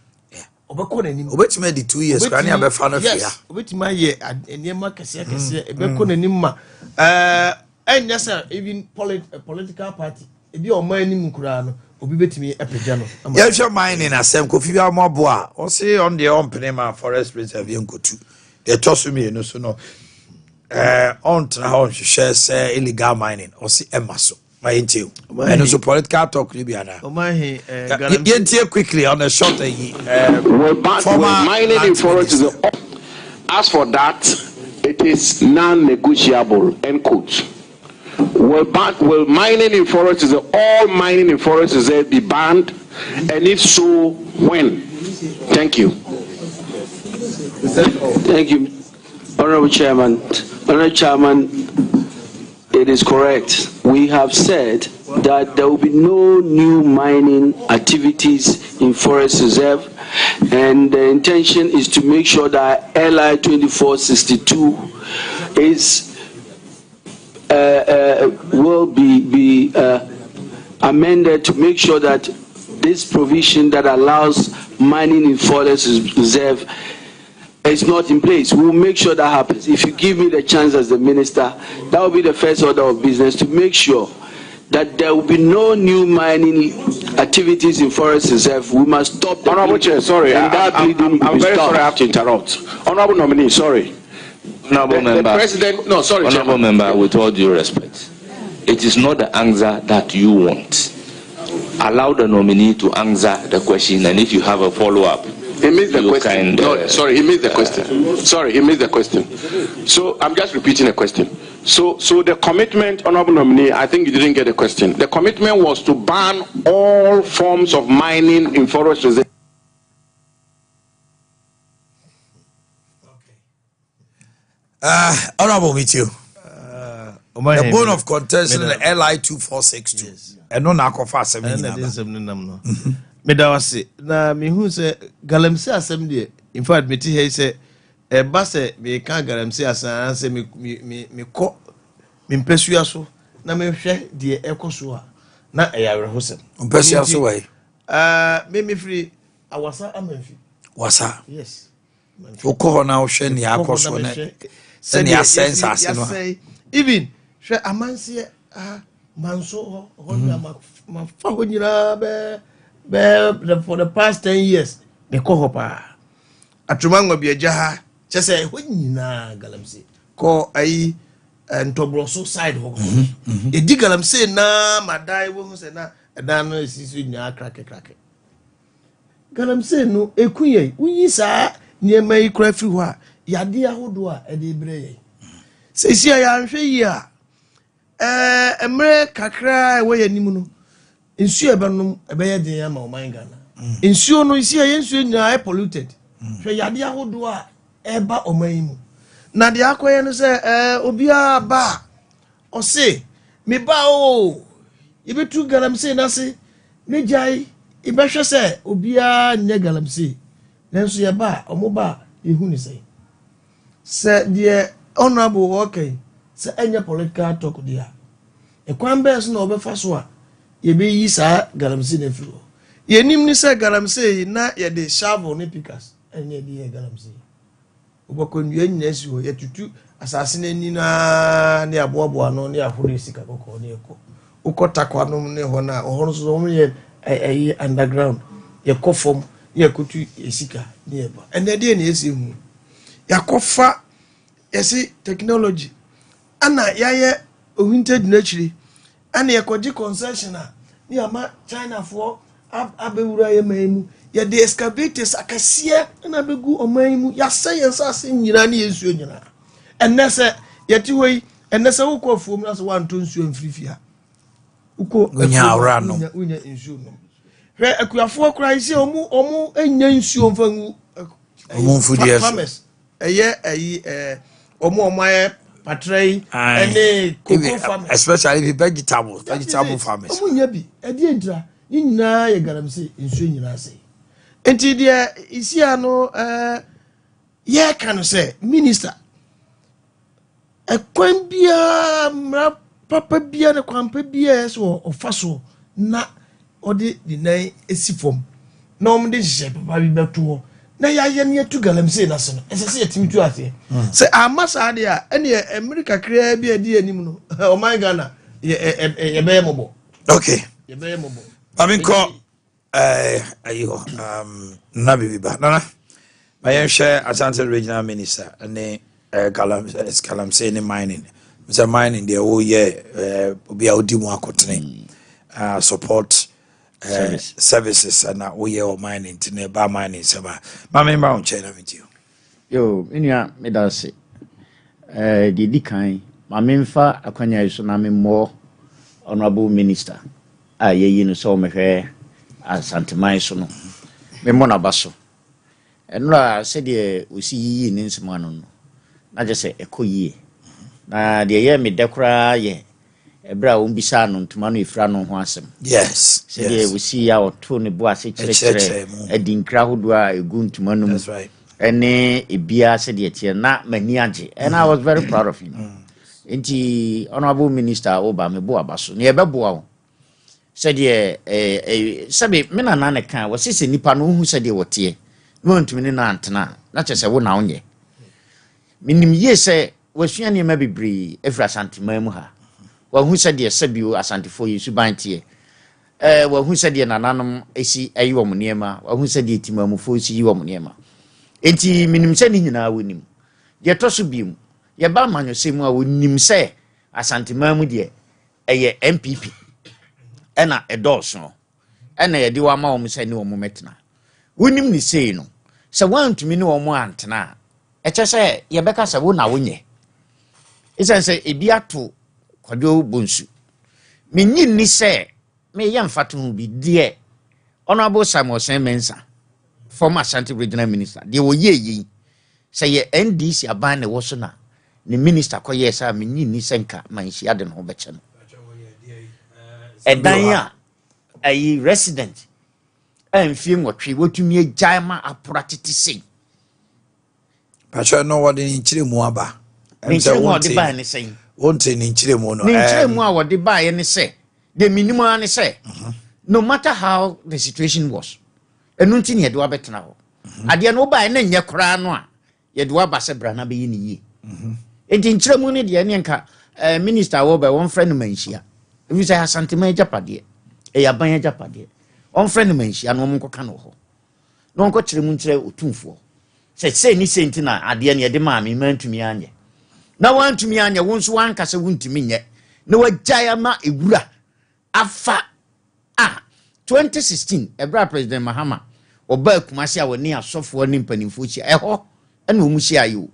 obekọ na nim obetime di 2 years kwani abefa no fia obetime ye eniema kese ebekọ na nim ma enya say even political party ebi o man nim kura no obi betime epeja no ya hwe mining asem kofi bia mobo a o say on the ompene ma forest reserve yenkotu de tosu me no so no on tra on hwe say illegal mining o say emaso my intio and also political talk Libiana. Yentie quickly on a short mining in forest is as for that it is non-negotiable end quote. Will mining in forest is all mining in forest is be banned, and if so, when? Thank you. Thank you, Honorable Chairman. Honorable Chairman, it is correct. We have said that there will be no new mining activities in forest reserve, and the intention is to make sure that LI 2462 will be amended to make sure that this provision that allows mining in forest reserve is not in place. We will make sure that happens. If you give me the chance as the minister, that will be the first order of business, to make sure that there will be no new mining activities in forest reserve. We must stop the Honorable Chair, sorry, I'm very sorry I have to interrupt. Honorable nominee, sorry. Honorable member, President, no, sorry, Honorable Chairman. member, with all due respect, it is not the answer that you want. Allow the nominee to answer the question, and if you have a follow-up, he missed the question. No, sorry, he missed the question. Sorry, he missed the question. So I'm just repeating the question. So the commitment, Honorable nominee, I think you didn't get the question. The commitment was to ban all forms of mining in forest reserve. Honorable meet you. The bone of contention in the LI 2462. Yes. And no nakofa asem me da wase na me hu se galamse asem de in fact me ti he se e ba se me kan galamse asan se me ko me mpesua so na me hwe de ekoso a na e yare ho sem mpesua so wai me free awasa amanfi wasa yes uko na hwe ne akoso na se ne sense ase no even hwe amanse manso ho ma fa ho nyira for the past 10 years me ko hopa atuma ngwa biaja ha chese ho nyina galamse ko ayi ntobroso side ho e di galamse na madai wo hu se na edan no esisu nya krake galamse no ekuye unyi sa niema yi kra fi ho a yade ahodo a e de breye se sia ya nhwe yi a emre kakra we yanim no nsuo ebenum ebeye den ya ma oman Ghana nsuo no isi ye nsuo nya polluted hwe yade ahodo a eba oman mu na de akoye no se obia ba o se me ba o ibetu galamse na se me jai ibehwe se obia nya galamse nanso ye ba omo ba ehu ni se de honorable okay se enya political talk dia e kwambe so na obefa so a ye be yi sa galamse na firo ye nim ni se galamse na ye de shovel ne pikas enye de ye galamse obako nwie nyasi ho ye tutu asase na ni na ne aboabo no ne ahoro sika kokko ne eko ukota kwano ne ho na ohoro so mo ye underground ye kofom ye kutu esika ne eba ene de ne esi hu yakofa yesi technology ana yaye ohunted naturally ana yakoji concession a ni ama China for abewura ye maimu ya de excavators akasie na begu omaimu ya science ase nyina na yesuo nyina enese yeti hoi enese ukọ fuom na so wanto nsuo mfirifia ukọ unya awra no unya nsuo no hwe akuafo kra ise omu enya nsuo mfangu farmers omu aye patrai ene cocoa farmers especially vegetable farmers omu nya bi edi entra nyina ye garamse nsuo nyina ase enti de isia no ye kan say minister ekwan bia mra papa bia ne kwampa bia so ofaso na odi di nan esifom na omde hye papa bi beto na ya ye ne tu galamse na se no esese yetimi tu ase se amasa de a ene America krea bia di anim no oh my Ghana ye be mobo okay ye be mobo Aminko ayo nabiba nana my share Asante regional minister and galamse ne mining Mr. Mining the whole year be audi mu akotene support services and we year mining to ba mining seba ma me ba on chena with you yo enua me da se di kan ma me mfa akwanya iso na me mo honorable minister yeyi no so me hwe Asante man so no me mo na baso enura se de osi yi ni nsema no na je se ekoyie na de ye me dekora ye ebra wo bisa no ntuma no ifra no ho asem yes se de osi ya oto ne bo ase kire edinkra hodo a egu ntuma no that's right ene ebia se de tie na mani age and I was very proud of him enti honorable minister oba me bo abaso ne ebebo wo se de sabe me na na ne kan wo sese nipa no hu se de wotie no ntumi ne na antena na chese wo na onye minim ye se wasua ne ma bibri efra Asante mamu ha wa hu se de sabio Asante fo yesu bantie wa hu se de nananom esi ayi wo munema wa hu se de timamu fo esi yi wo munema enti minim se ni nyina wonim de toso bium ye ba manyo se mu a wonim se Asante mamu de eye MPP ena edolso ena ye de wa ma wo se ni wo metena wonim ni sei no se wantumi ni wo antena eche se ye beka se wo na wonye isense ebi ato kwadwo bonsu menyi ni se me ye mfatu bi de honorable Samuel Mensa former Asante regional minister de wo ye se ye NDC aban ne wo so na ne minister koye sa menyi ni senka manhia de no beche no edan ya ayi resident enfie nwotwe wotumi agyaima aporatete sei pacho no wode ni chire mu aba nchire mu ode ba ne sei wonte ni chire mu no nchire mu a wode ba ye ne sei the minimum ne sei no matter how the situation was enunti ne de wa betena ho ade no ba ne nye kora no a ye de wa ba se bra na be yi ne yi enti nchire mu ne de ne nka minister wo ba won friend manhia ebi say Asante man japade ya ban japade on friend manhia no mo nkoka no ho no nko kire mu nchire otumfo se ni senti na ade ne de ma me mantumi anye na wantumi anye won so wanka se wuntumi nye na wagya ma ewura afa 2016 ebra president Mahama oba kumasi a woni asofo ni mpanimfo chi eho ena omu hia yo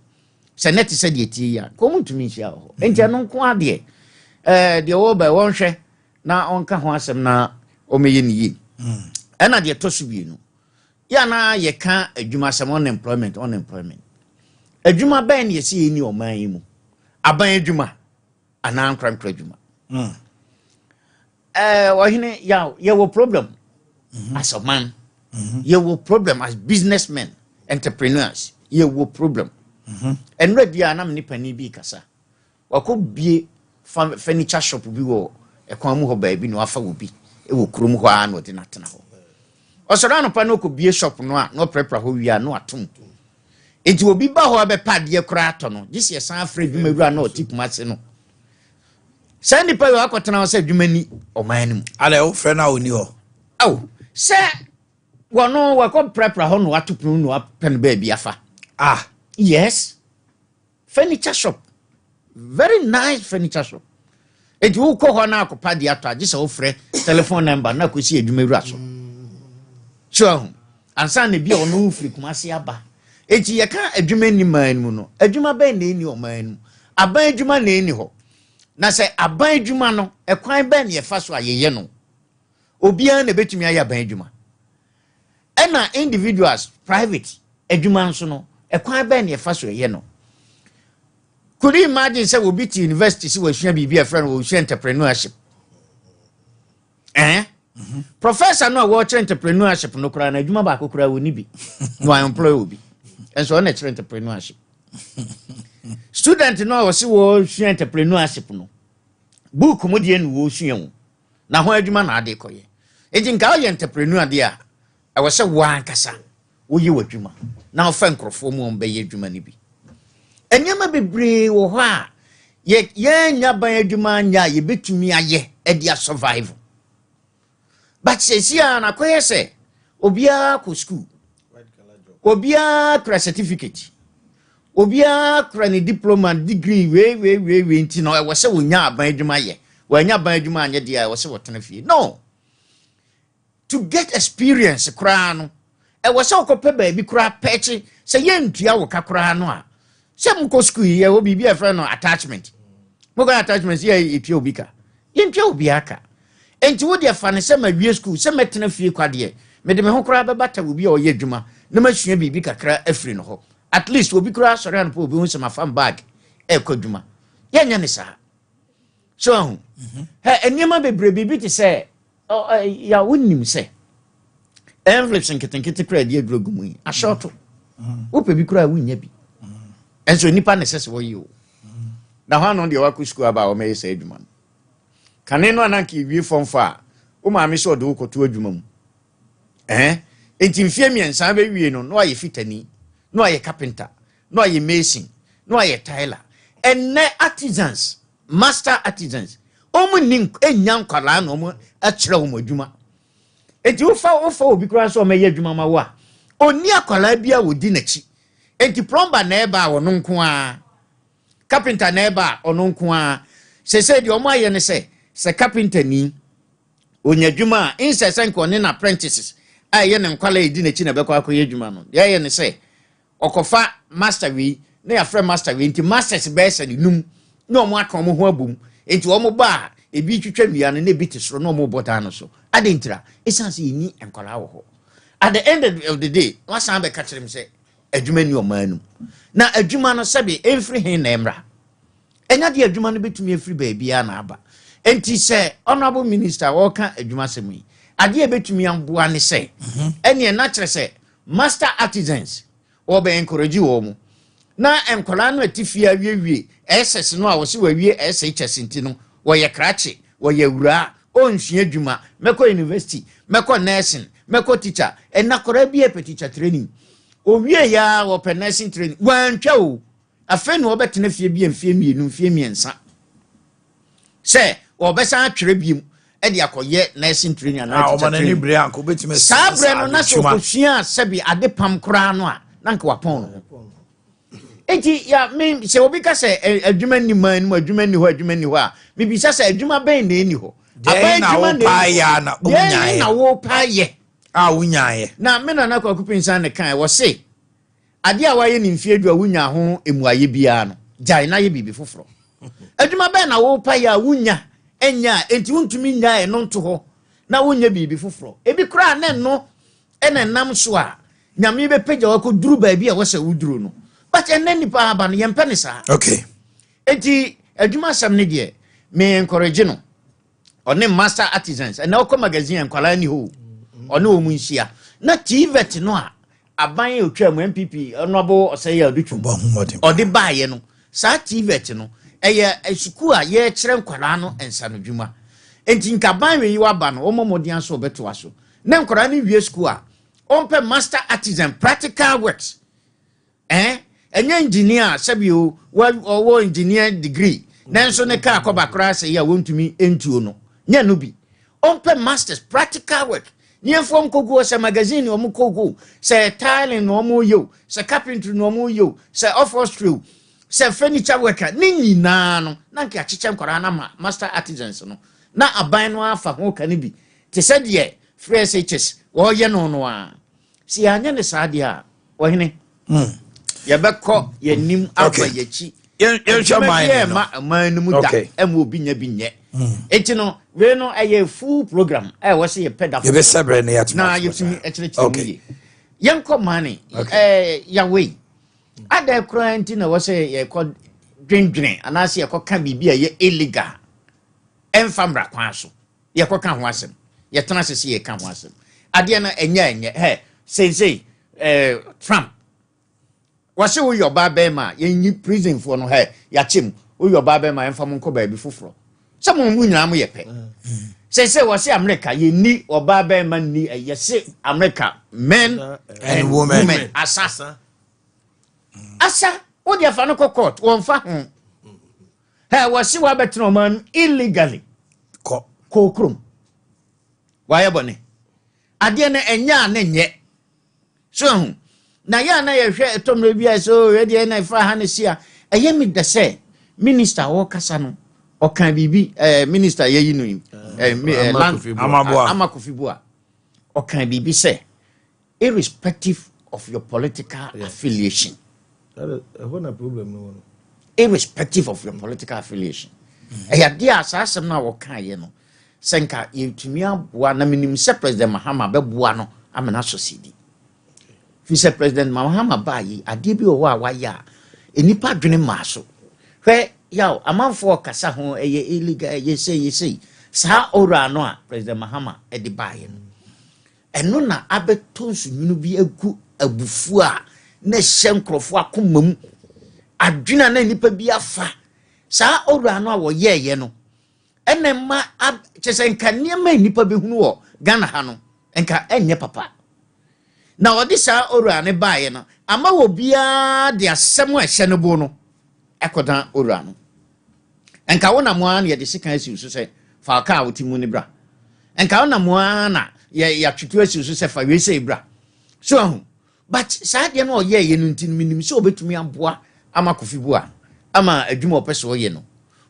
se net se de tie ya ko muntumi hia ho enti no nko ade de oba wonhwe na onka ho asem na omeyi ni yi ena de tosu bi no ya na ye ka adwuma asem unemployment adwuma ben ye si ni oman yi mu aban adwuma ana nkrankra adwuma Omanhene Yaw ye wo problem as a man ye wo problem as businessmen entrepreneurs ye wo problem and ready anam ni pani bi kasa wako bie furniture shop bi wo ekwan mu ho ba bi no afa wo bi e wo kurom ho a no de natena ho osoro no pa no ko bie shop no a no prepare ho wi a no atom enti obi ba ho be pade kura ato no this year san afre bi mawura na otipumase no send pa yo akotena wo se adwumani oman mu ale wo frɛ na oni ho se wono wako prepare ho no atopunu no apen ba bi afa yes furniture shop very nice furniture shop enti wo ko ho na akopa de ato age se wo frɛ telephone number na ko si adwumawura so ansa na bia ono firi kumase aba enti ye ka adwumani man mu no adwuma ben na eni oman mu aban adwuma na eni ho na se aban adwuma no ekwan ben ye fa so ayeye no obian na betumi aye aban adwuma ena individuals private adwuma nso no ekwan ba na efa so ye no could you imagine say we be to university si we hia bibia friend we hia entrepreneurship professor no wo entrepreneurship no kura na adwuma ba kokura woni bi no employ obi enso na entrepreneurship student no wo si wo hia entrepreneurship no book mo de no wo hia wo na ho adwuma na ade koye ejin ka wo entrepreneur de a wo se wo ankasa wo yi wadwuma na ofa nkrofo mu on be ye adwuma ni bi enyama bebre wo ho a ye nya ban adwuma nya ye betumi aye e dia survive but sesia na koye se obia ko school obia kra certificate obia kra ni diploma degree we nti no wo se wo nya ban adwuma ye wo nya ban adwuma anya dia wo se wo tena fie no to get experience kra no e wo se wo ko pe ba bi kra peche se ye ntua wo kakra no a se mko school ye wo bibia friend no attachment mko attachment ye epia obika ye ntua obi aka enti wo de fa ne se ma wie school se metena fie kwade me de me ho kra be bata obi a o ye adwuma na masua bibi kakra afri no ho at least obi kra sori an po obi hu se ma fam bag e kwadwuma ye nya ne sa so enema bebre bibi ti se ya wonim se envelopes nketenkete kra de adrogumu yi ashoto wo pe bi kra wonya bi enso nipa ne sese wo yi o na ho anon de wa ku school aba o me say adwuma kane no ananka wie form fa o ma me so de wo koto adwuma mu enti mfie miensa ba wie no aye fitani no aye carpenter no aye mason no aye tiler enne artisans master artisans omu nin enya nkwala na omu akire wo adwuma enti wo fa obi kura so o me ye adwuma ma wo a oni akwala bia wodi nachi enti plumber na eba wo nko a carpenter na eba ono nko a se de omo aye ne se carpenter ni onya adwuma inse se nko ne na apprentices aye ne nkwala edi nachi na bekwa akoye adwuma no de aye ne se okofa master wi na ya frame master wi enti masters be se ni num na omo aka omo ho abum enti omo ba ebi twetwa nua no na ebi tesoro na omo bota no so adentira esanse ni nkwala wo ho at the end of the day wasan be catch them say adwuma ni omanu na adwuma no sebe every hin na emra enya de adwuma no betumi afri ba bia na aba enti say honorable minister woka adwuma semi ade e betumi amboa ne say ene na kire say master artisans wo be encourage wo mu na enkola no atifia wie SS no a wo se wa wie SHS nti no wo ye krache wo ye wura onhwe adwuma meko university meko nursing meko teacher enakora bi e teacher training owie ya wo pe nursing training wantwa o afa no obetena fie bi mfie mienu mfie miensa se obesa atwere bi e de akoye nursing training na teacher training bre anko betime sabre no na so kosua sebi ade pam kora no a nanka wapon no enti ya me se obi ka se adwuma ni man mu adwuma ni ho a me bi se adwuma ben na eni ho abai adwuma na ya na unya na wo paye unya na me na kwa kupinsa ne kan wo se ade a waye ni mfie du a unya ho emuaye bia no jai na ye bibi foforo adwuma ben na wo paye a unya enya enti untumi nya e no nto ho na unya bibi foforo ebi kra na no ene nam so a nyame be pagya wa ko duru ba bia wo se uduru no but enani pa aba no yempe ne sa okay enti adwuma sam ne de me encourage no one master artisans and now magazine enkwala ni ho one o munhia na TVET no a aban otwa mu MPP honorable oseye adutwu ode baaye no sa TVET no eye esukuu a ye kire nkwala no ensa no dwuma enti nka ban we yi waba no omomodian so beto aso na nkwala ni wie school a ompe master artisan practical works enya engineer sabio wo engineer degree nanso ne ka akoba kra se ya wontumi entuo no nya no bi ompe masters practical work niemfo mkogu se magazine omkogu se tiling no omoyo se carpentry no omoyo se upholstery se furniture worker ni nyina no na nke achiche nkwara na master artisans no na aban no afa ho kane bi te se de fresh HS wo ye no no a si anya ne saade a wo hene ye bekọ ye nim aba ye chi man mu da em obi nya bi nye enti no we no aye full program we say peda you be sebre na yat na you timi ekire yanko mani ya we ada kura enti na we say ye ko dwendwen anase ye ko ka bibia ye illegal enfamra kwan so ye ko ka ho asem ye tena sese ye ka ho asem ade na enye say Trump wase wo your babema ye prison for no ya chim wo your babema enfam nko ba bi foforo some mu nyina mo ye pe say wase America ye ni obabema ni ye say America men and women asa wo dia fa no court won fa ho wase wa betno man illegally ko krum wa ye bone ade na enya na nye so na ya na ye hwe etomre bia so we de na fa ha ne sia eye mi de se minister wo kasa no o kan bibi minister ye yinu Amakufibua o kan bibi se irrespective of your political affiliation that is a problem no irrespective of your political affiliation ya dia asasem na wo kan ye no senka yetumi aboa na minim se president Mahama be boa no amena society Vice President Mahama bayi ade bi o wa ya enipa dwene maaso hwe yaw amanfo kasa ho eye illegal ye say sa ora no a President Mahama e de baye no eno na abetonsu nyunu bi agu abufu a na hyenkrofo akomam adwena na enipa bi afa sa ora no a wo ye no enema chese nka niema enipa bi hunu wo Ghana ha no enka enye papa na odisa ora ne baye no ama wo bia de asem a hye no bo no ekodan ora no enka wona mo an ye de sika asi so se fa ka wotimu ne bra enka wona mo an ya twetwe asi so se fa we se bra so but sa de no ye no ntin minim se obetumi aboa ama Kofibua ama adwuma opese wo ye no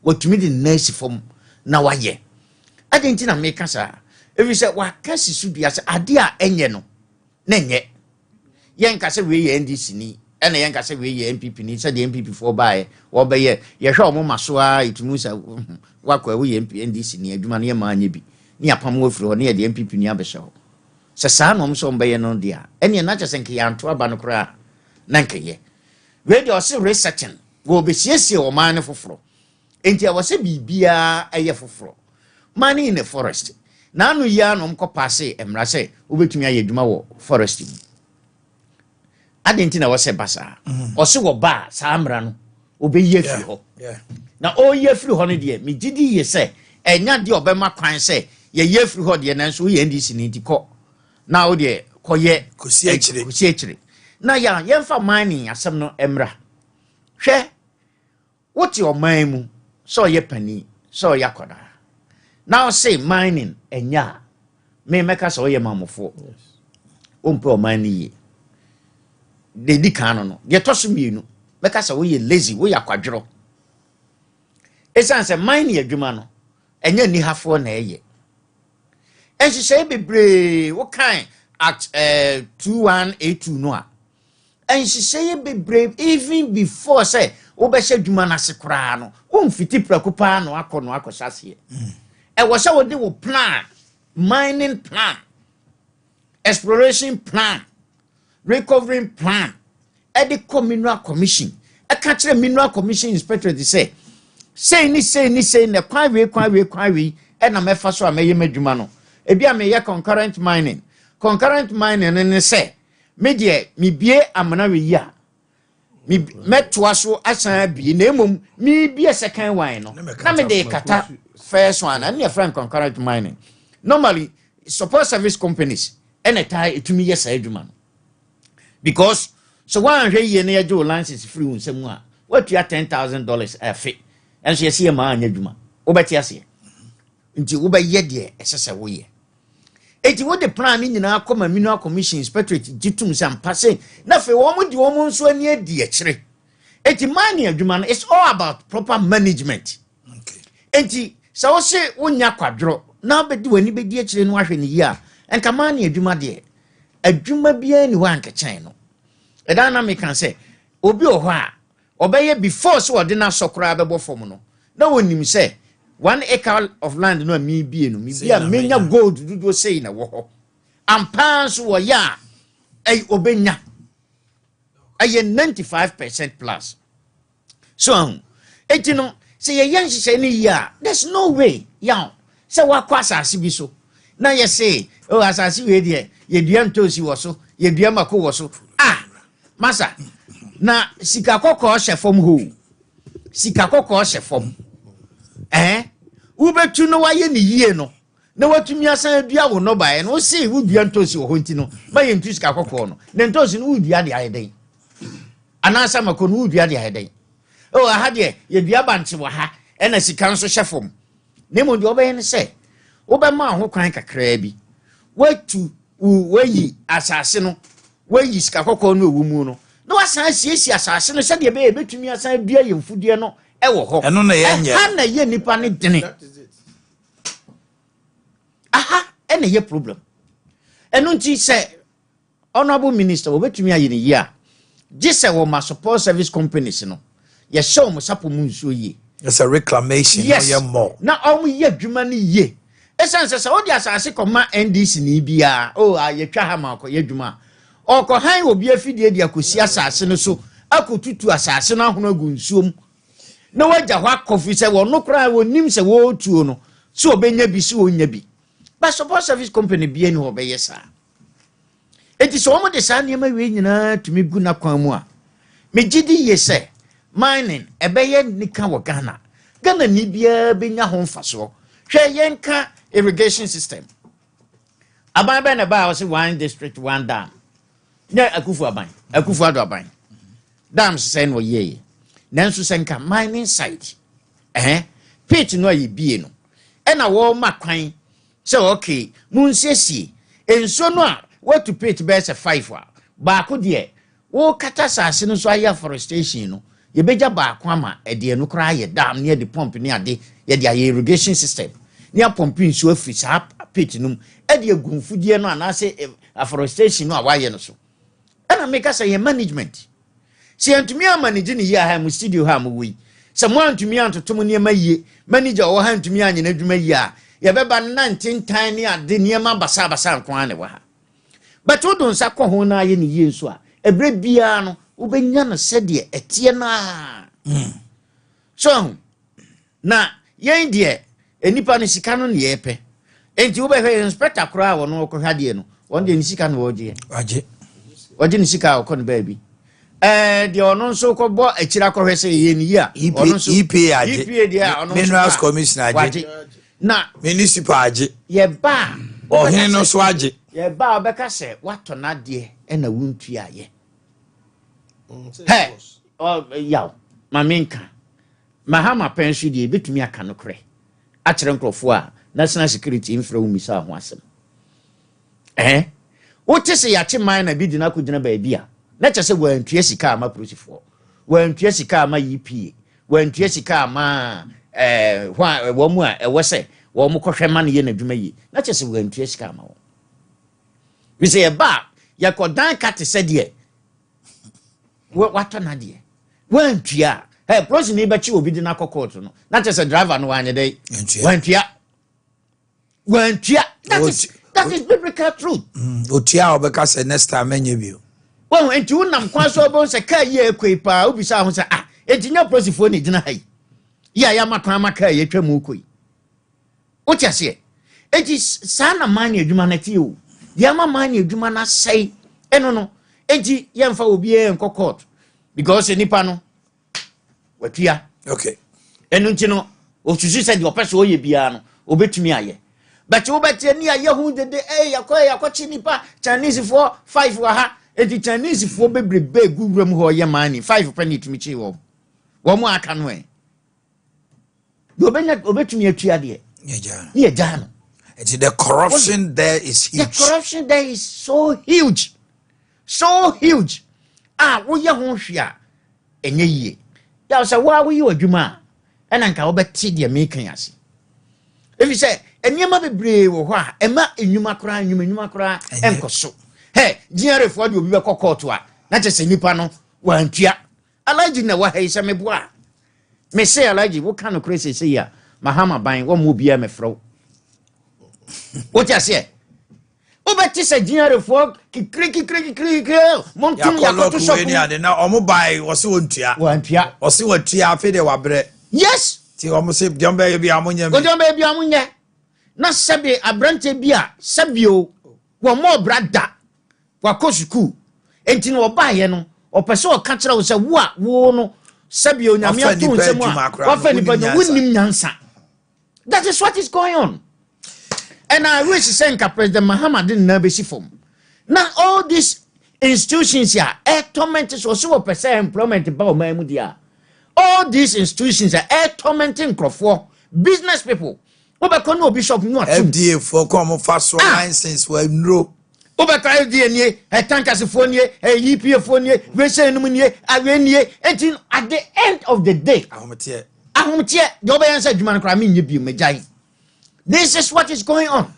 watumi de nurse form na wa ye adentina me kasa evi se wa kasi su bia se ade a enye no nenye yenka se we ye NDC ni ene yenka se we ye MPP ni se de MPP for bae wo be ye hwe omo maso a itumu sa wakwa we ye NDC ni adwuma ne ma anya bi ni apam wo firi ho ne de MPP ni abehye ho se sa no mso mbe ye no dia ene na che senke ya nto aba no kra na nke ye we de o se researching wo be siesie o man ne foforo enti a wo se bibia eye foforo man in the forest na anu ya no mko passe emra se obetumi aye dwuma wo forest mu adenti na wo se basa o se wo ba sa amra no obeyi afiri ho na o yi afiri ho ne de me gidi ye se enya de obema kwan se ye ye afiri ho de na nso ye ndisi ni diko na o de koye kosi akire na ya yemfa mining asem no emra hwe woti o man mu so ye pani so yakoda now say mining enya me meka so ye mamofo ompe o mining ye de di kan no ye toso mienu meka so ye lazy we yakwadworo esanse mining adwuma no enya ni hafo na eye enhye bebre wo kan at 2182 no a enhye bebre even before say wo be hye adwuma na sekora no wo mfiti prakopa no akosase e wo se wo de wo plan mining plan exploration plan recovering plan e de mineral commission e ka kire mineral commission inspector de say ni na kwan we e na mefa so ameye madwuma no e bia me ye concurrent mining ne say me de me bie amana we yi a me metoa so asan bi na emom me bie second one no na me de kata first one and your friend concurrent mining normally support service companies anytime etumi yes adwuma because so one hwe ye na ye do license free unsemu a what you $10,000 afi and so ye ma anya adwuma obeti ase nti wo ba ye de esese wo ye eti wo de plan ni nyina akoma mineral commission inspectorate gitum sam passe na fe wo mo di wo mo nso ani adi a kire eti mining adwuma no it's all about proper management okay eti so wo se wonya kwadro na obedi wani bedi a kire no ahwe ni ya enka mining adwuma de adwuma bia ni wa nka chan no e da na me kan say obi o ho a obeye before so ordinary sokra bebo form no na wonim say 1 acre of land no mi bie no mi bia menya gold dudu say na wo ho ampan so wo ya obenya aye 95% plus so etino say ye yan hye ni ya there's no way ya say wa kwasa ase bi so na ye say oh asase we de ye dua ntosi wo so ye dua mako wo so masa na sika kokko hye fom ho sika kokko hye fom ubetu no waye ni yie no na watumi asan dua wo no bae no se wo dua ntosi wo ho nti no ba ye ntu sika kokko no na ntosi no wo dua de ayeden anasa mako no wo dua de ayeden oh aha de ye dua banche wo ha na sika nso hye fom nemo de obaye ne se obema ho kwan kakra bi watu wayi asase no wayi sika kokko no ewu mu no na wasan siesi asase no se de be betumi asan dua ye mfudie no ewo ho eno na ye nye na ye nipa ne dene aha ene ye problem eno nti se honorable minister obetumi aye ne ye a gise wo ma support service companies no ye show mo sapo mu nso ye it's a reclamation no ye more na omu ye adwuma ne ye esanse se odi asase koma NDC ni bia ayetwa ha ma ko ye adwuma oko han obi afidie dia kosi asase no so akotutu asase no ahono agu nsuom na waja hwa kofi se wo no kra wonim se wo tuo no so obenya bi so onya bi ba support service company bi eni obeye sa enti so mo de sa niam awe nyina tumi gu na kwan mu a megidi ye se mining ebeye nika wo Ghana ni bia benya ho mfaso hwe yenka irrigation system aban be na ba was one district one dam na akufu ado aban dams say no ye nanso senka mining site pit no ayi bie no na wo makwan say okay munsiesie enso no a what to pit be say 5 a ba ko de wo kata sase no so aya forestation no ye beja ba ko ama ede no kra ye dam ne de pump ne ade ye de irrigation system ne pump nso afi sa pit no ede agunfudie no anase afforestation no a waye no so na make us a management si antumi amanage ni ya ha mu studio ha mu wi se mo antumi antotom ne maye manager wo ha antumi anye na adwuma yi a ye beba 19 tan ne ade ne ma basa nkwan ne wa ha but wodon sa ko ho na ye ne ye nso a ebre bia no ubenya no sede etie na so na yen de enipa no sika no ne yepe enti wo be hwe inspector kora wo no ko hwade no won de ni sika no waje ni sika ko ne baabi de ono nso ko bo akira ko hwese ye ni ya ono nso EPA dia ono Minerals Commission aje na municipal aje ye ba ohen no so aje ye ba obeka se wato na de na wuntu aye yaw maminka mahama pension de betumi aka no kre a kire nkrofo a national security infra umisa ho asem wote se yache man na bi di na kugina ba bia na kyese wantua sika ama prosifo wantua sika ama EPA wantua sika ama wo mu a ewo se wo mu kohwe ma ne ye na dwuma yi na kyese wantua sika ama wo we say ba yakodan kate se de wato na de wantua prosi ni ba chi obi di na court no na kyese driver no wanye dai wantua that is biblical truth. Otia obeka say next time enye bi. Well, enti unam kwa so bo se ka ye ekoi pa obisa ho se enti nya prosifo ni gina hai. Ya makwa maka ye twa mu koi. Otia se enti sana mani adwuma na ti o. Ya mani adwuma na sai eno no enti ye mfa obi e enko court because nipa no watua. Okay. Eno nti no osusu se de opese oye bia no obetumi aye. But you bet any a yahu de yakochi nipa Chinese for 5 wa ha eti Chinese for bebre be gugrum ho ye mani 5 penny to me chi wo mo aka no e do obetumi atua de ye jano eti the corruption there is huge. The corruption there is so huge wo ye ho hwea enye yie ya so wo ye adwuma ena nka wo beti de mekan ase if you say enyema bebre wo ho a ema enwuma kora enkoso he diare fo de obi be kokkoto a na chese nipa no wantua Alaji na wa he se meboa me say Alaji wo kan no crazy say ya mahama ban wo mo bia me fro what you say obeti se jinarefo kikri montum yakoto shop ni ade na omo bai wo se wontua wo se watua afi de wabre yes ti omo se jombe bia amunye me jombe bia amunye na sebe abrante bia sebio wo mo brada wa kosuku enti no obaye no opese o ka kire wo se wo no sebio nyame ato nsem a wa fa ni pa wonnim nyansa. That is what is going on. And I wish Senka President Muhammad didn't know form. Now all these institutions here, tormentors also percent employment about Mahmudia. All these institutions are tormenting Crawford business people. Obakono Bishop no FDA for come fast license we no. Obaka FDA nie, tankasifo EPF nie, wesenum nie, awenie. Until at the end of the day, ahomtie the obeyansa djuma nkra me nyebi megyan. This is what is going on.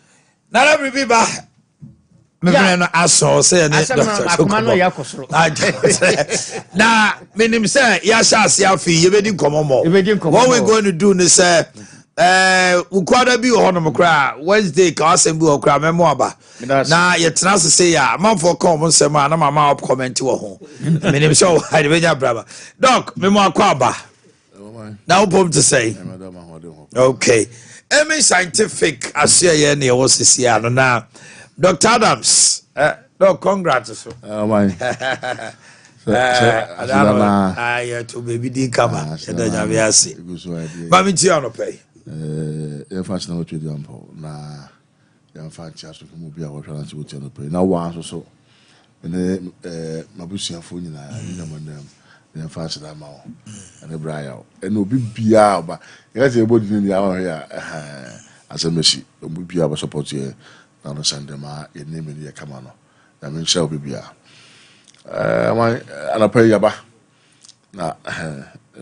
Now let me be back. I saw say na minim say ya shas ya fi ye bedi komomo. What we going to do is say we kwada bi ho no kra Wednesday ka asem bi ho kra memo aba. Na ye tena say ya man for come nsem na mama up comment wo ho. Minim so I dey benya braba. Doc memo akwa aba. Now what to say? Okay. Any scientific assay near was this year now. Dr. Adams, no, congrats. Oh, my. I to baby didn't come. Mammy Tiano pay. If I know what you do, now, young fan chance to move your chance to pay. Now, once or so, and then Mabusia phone in them. And fast that mouth and a briar and no be but yes, a body in the hour here as a messy, and we be able to support you on Sunday, in name in the Camano. I mean, shall be beer. And I pay your back. Now,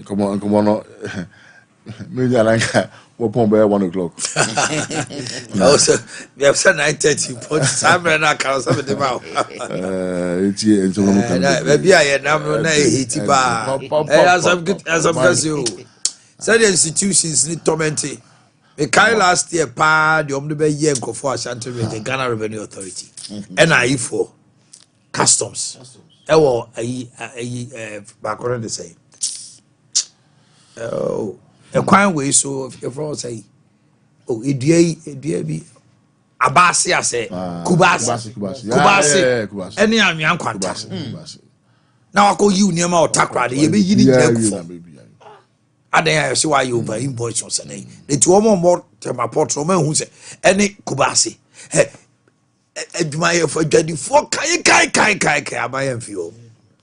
come on, maybe I like what pump by 1 o'clock. Also, we have said 9:30, but time and I can't have it out. It's maybe I am hit bar as of you. Said the institutions need tormenting. The kind last year, the Omnibe Yanko for Ashanti the Ghana Revenue Authority, NI4 Customs. Ewo back on the same. Oh. A quite way so if you say, oh, it Abasi, I say, Kubasi, any I'm young Kubasi. Now I call you near my Takra, you be eating. I dare see why you over invoice on Sunday. The 2 more to my portrait who say, any Kubasi. Admire for 24 kai, I am few.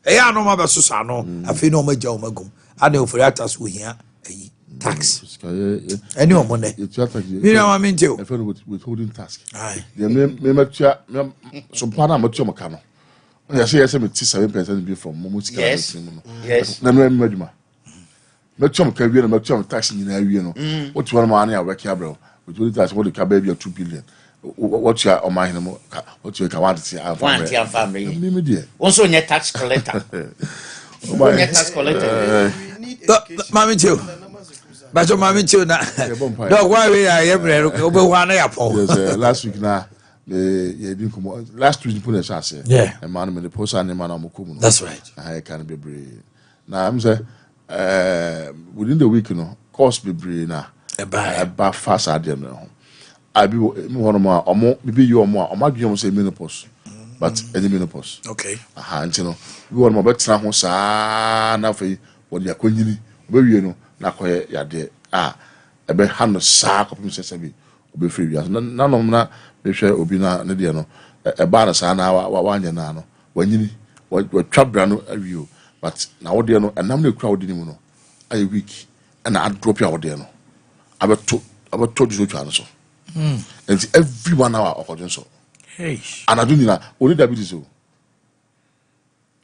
I know my Susano, I feel no major magum. I know for that as we here. Tax. Any money. You know what I mean too. I feel withholding task. Aye. Some part of Macano. I say, I say, 7% be from Momuska. Yes. Never Machum can be a Machum taxing in area. What's 1 money I work here, bro? With what that's what the cababy of 2 billion. What's your Omanhene? What's your quantity? I want your family. Also, your tax collector. Tax collector. Mammy too. But your mammy too now. Dog, why we are everywhere? Last week now, last week you put a chance. Yeah, a man with the post and a man on Mukum. That's right. I can't be brave. Now I'm saying, within the week, cost be brave now. About fast at them. I be one of my, or more, maybe you or more, or might be say menopause, but any menopause. Okay. You know, we want my better now, sir. Now for what you're going where you know. Nakoye yade ebe hanu saa kopim sesebi obe free ya none of na be hwe obi na ne de no eba na saa na wanye na no wanyini watwa bra no awio but na wo de no enam na kura wo de ni mu no aye week and I drop ya wo de no abeto du twa no so and everyone now okojon so hey and I do ni na only David so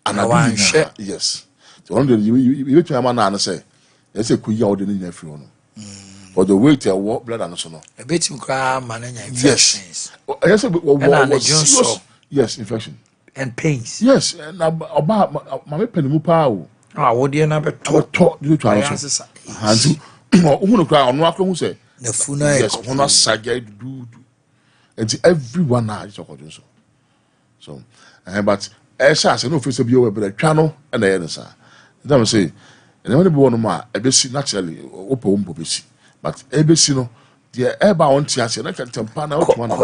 and I do yes so one day you try man na say yes, a queer out in every one. For the weight of what blood and so on. A bit of crime, yes. Yes, infection. And pains. Yes, and about my penny power. Ah, what do you know about talk you to answer? And who no cry on who say the funa yes, who not saga do and everyone now is talking so but I no face be over the channel and the answer. Them say and when be one ma ebesi naturally open besi but ebesi no the eba on tiase na kan tempa na otuma na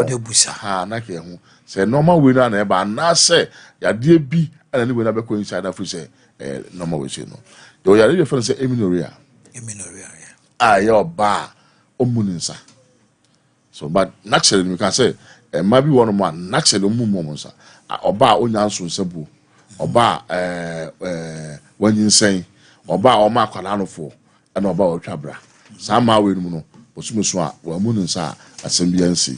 ha na ke hu say normal way na eba na say ya de bi and anyway na be ko inside afri say normal way say no do ya dey say eminoria your ba omuninsa so but naturally we can say maybe one man naturally omumonsa oba onyanso nsabu oba wanyinsen oba o ma kwala no fo na oba o twabra sa ma we no osumeso a wa mu nsa assembliancy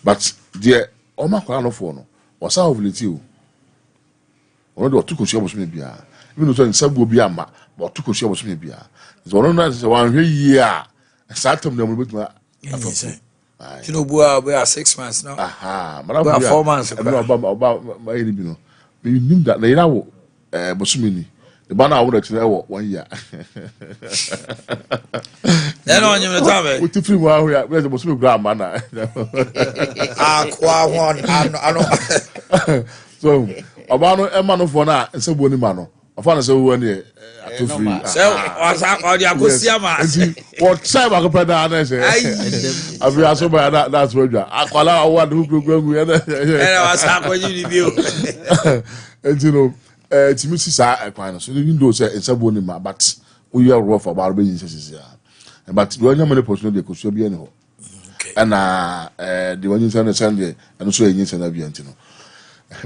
but there o ma kwala no fo no o sa ovulity o ono do tukosia bosome bia even no so nsabu bi ama but tukosia bosome bia so ono na se wan hwe yi a sa tam na mo betuma afọ you know we are 6 months now but we are 4 months about my you know you knew that they now bosome ni the banner I would actually 1 year. Then on you time. We took 3 more here. Where's the most grandma? So, about a man of 1 hour and so one man. I found so 1 year. So, what's up? What time I could down there? I'll be also by that's where I call out one who program. And I was happy you. And you know. Timothy sa ekwan so even though say ensabo ni ma but we are rough about being says but we only person dey koso bia ni ho and the one you send and so yin send bia ntino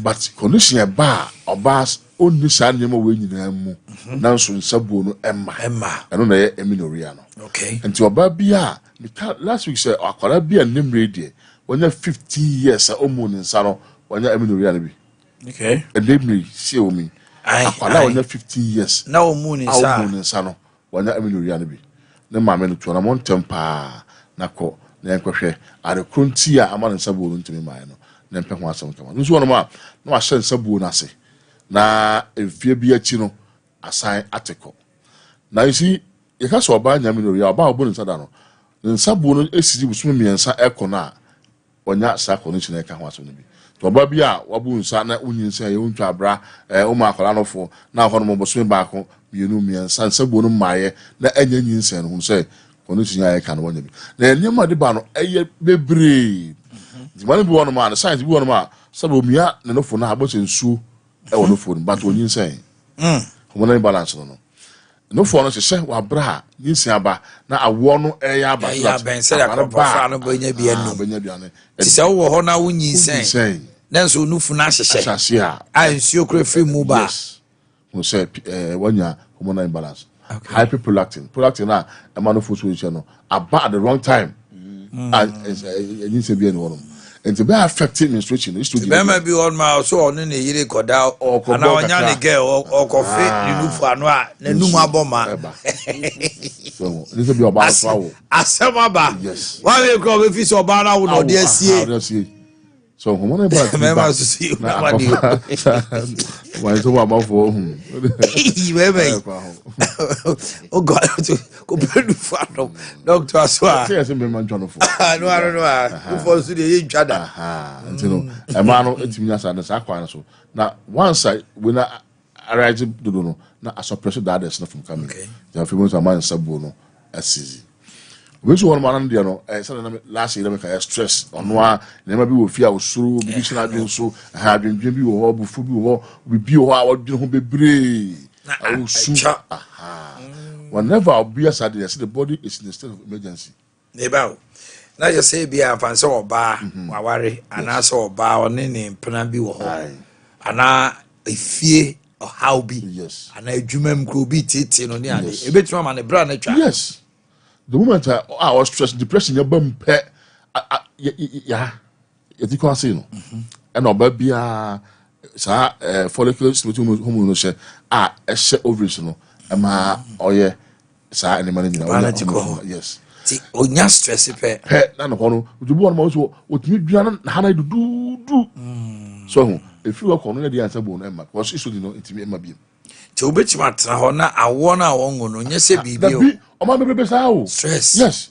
but condition ba obas onni sa nyema we nyina mu na so ensabo no emma eno na ye eminoria no okay nti oba bia last week say akwara bia nemre die wonya 15 years omu ni nsa no wonya eminoria no bi okay and they see me akwala wonya 15 years na omu ni nsa no wonya eminoria no bi ne ma me no to na mon tempa na ko na enkwehwe are kronti a ama nsa bo ntumi mai no na mpɛ ho asɛm kama nso wono ma na wa hyɛ nsa bo na ase na efie bi achi no asan ateko na isi ye ka so oba nya eminoria oba obo nsa da no nsa bo no esiji busumi miensa ekona wonya sa ko no chine ka ho asɛm no bi to oba bia wabu nsa na unyinsa ye untwa abra o ma akwala no fo na ho no mo bosome baako bienu miensa nsa bo no maaye na anya nyinsa no hu se kono chinya ye ka no wonya bi na enyema de ba no eye bebre di mane bi wono ma na science bi wono ma sabo mia ne no fo na abose nsu e wono fo but onyinsa ho na balance no fo no se wa bra nyinsa aba na awo no eya aba ya ben se ya ko fa no bonya bi anu ti se wo ho na wonyinsa nanso nufu na hyehye a nsuo kra free mu ba yes mo say wanya hormonal imbalance hyperprolactin na e man of food no about at the wrong time and you say be anyone and to be affected menstruation is to be maybe on my so on ne yire koda and onya ne girl or coffee the nufu anu a na numu aboma so this be about flower asema ba yes why we go we fi so ba na wo no dey sie so hormonal imbalance remember to see why so about for oh god go pray for doctor aswa say me man jono for no I don't know for so dey ntwada you know e ma no etimi asa na sa kwan so na once I when I arrive do no na a suppress that is not from coming the famous man sabo no asizi we so one man there no say na last year make stress ono a na ma bi wo fi a osuru bi shi na dwen so ha dwen bi wo bufu bi wo bi wo a wo dwen ho bebre whenever I'll be aside, I see the body is in a state of emergency. Neighbor, now you say be a fancy or bar, worry, and I saw bar on any penambi or and I fear or how be yes, and I dream could be tit on the other. A bit from and a brand. Yes, the moment I was stressed, depression, your bum pet, yeah, you can't see no, and no baby, follicles between whom you say, a set ovation. Ama oye sa any money yes ti onya stress pe na no hono ujubu on ma so otumi duana na na do so if you work on the answer bone emma because it should know intimi emma bi To which matter hona I wanna wongo no nyese bibi o ma bebe sao stress yes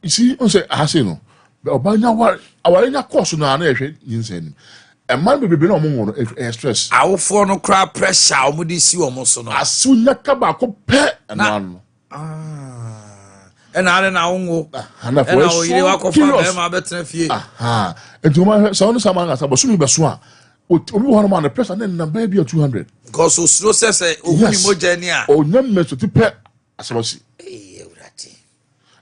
you see on say ahase no obanya aware nya course no na ehwe nyinsa ni e man bebe no mo no stress awofo no cry pressure omudi si omo so no asunya ka ba ko pe no ena are na wongo ana for ena o yire wakofa be ma betena fie aha enti o ma so no sama ngasa bo so mi be so a obi ho no ma na pressure na number be 200 because osuro sese ohuni moja ni a onyam meso ti pe asabasi urati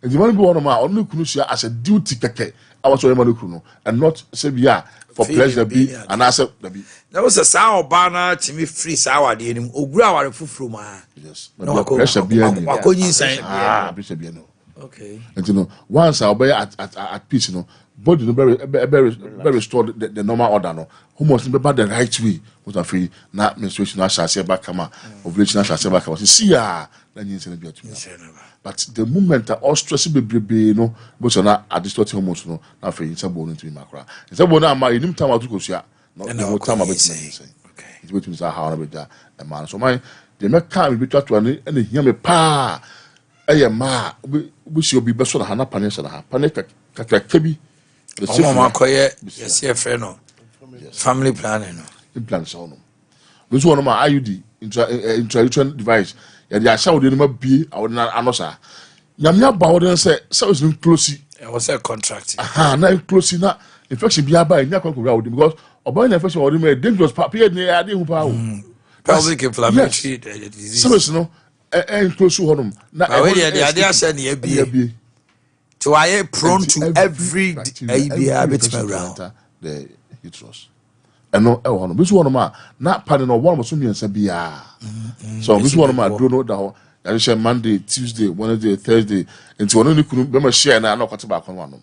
enti man bi ho no ma onu kunu sia as a duty keke awaso yema no kunu and not say bia for pleasure be and as that be there was a sao bana timi free sawa de nim ogura ware fufuru ma yes no pressure be any wakonyi san pressure be no okay and you know once I'll be at peace, you know, body no very restore the normal order no who must be the right way what I feel na menstruation na shall back kama ovulation na shall back kama see ya na yin say be to but the moment all stress be no but na distort hormones no na feel say bone to be makra say bone na ma enim time to go sia no time about say okay it wait me say how na be da man so my the make can be to and hear me pa ma we should be beso na hana panisha na panika kabi the same mama koye yes your friend no family planning no implant so no we so no ma IUD intrauterine device ya dia sha wode no ma bi awona anosa nyamya ba wode say was no close it was a contract na close na infection bi aba nya kwa kwa wode because oba na infection wode me dangerous papier ne ade hu pa pelvic inflammatory disease so no close honum na we the idea say na ebie to I prone to every ABA bit around the uterus and no honum this one ma na pan no one so miensa bia so this one ma do no da I say Monday Tuesday Wednesday Thursday into one only kunu be ma share na kwata ba kon one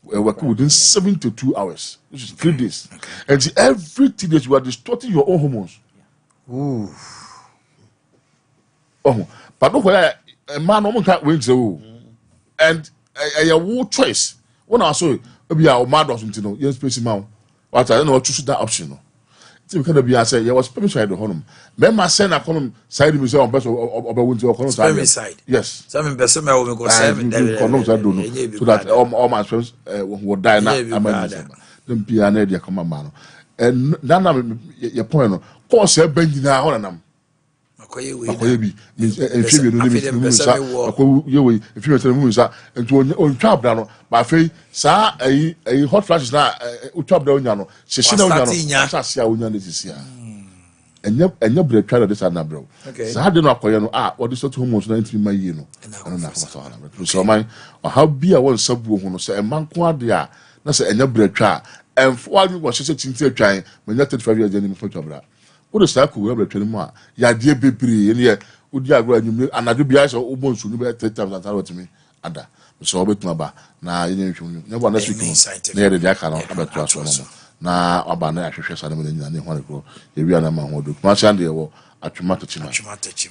we work within 72 hours which is 3 days and every 3 days you are distorting your own hormones but no a man no can win so and a war choice when I saw be our mad or something no yes space man what I don't know choose that option no it can be I say you was permission the honum remember send a column side me say on best of winter or column side yes some person me will go 7 columns I don't know so that all my friends will die now them be an idea come man and nana your point no course e benjina honam akoye bi efie bi no limit mu sa akoye we efie bi mu sa ento on trap da no ba fe sa ayi hot flashes na o trap da onya no hyehyɛ da onya no sa sia onya ne sisia enya bretwa da this na bro sa de no akoye no what is so hormones na ntimi ma yie no na fa sa na bro so man how be a won sabu ho no say e man ko ade a na say enya bretwa and for you was say tinti atwan menya 35 years ani me for twabra what is that we between mu a ya de bebre ne ye odi agro anyum anadu bia so obonsu ni be 3000 tarot me ada so obetuma ba na ye nhwum ne bo na sweet na ye de aka no abeto aso no na aba na ahwehwe sa na me nyina ne ho rekro ye wi ana ma ho do kuma sha de wo atwuma to chima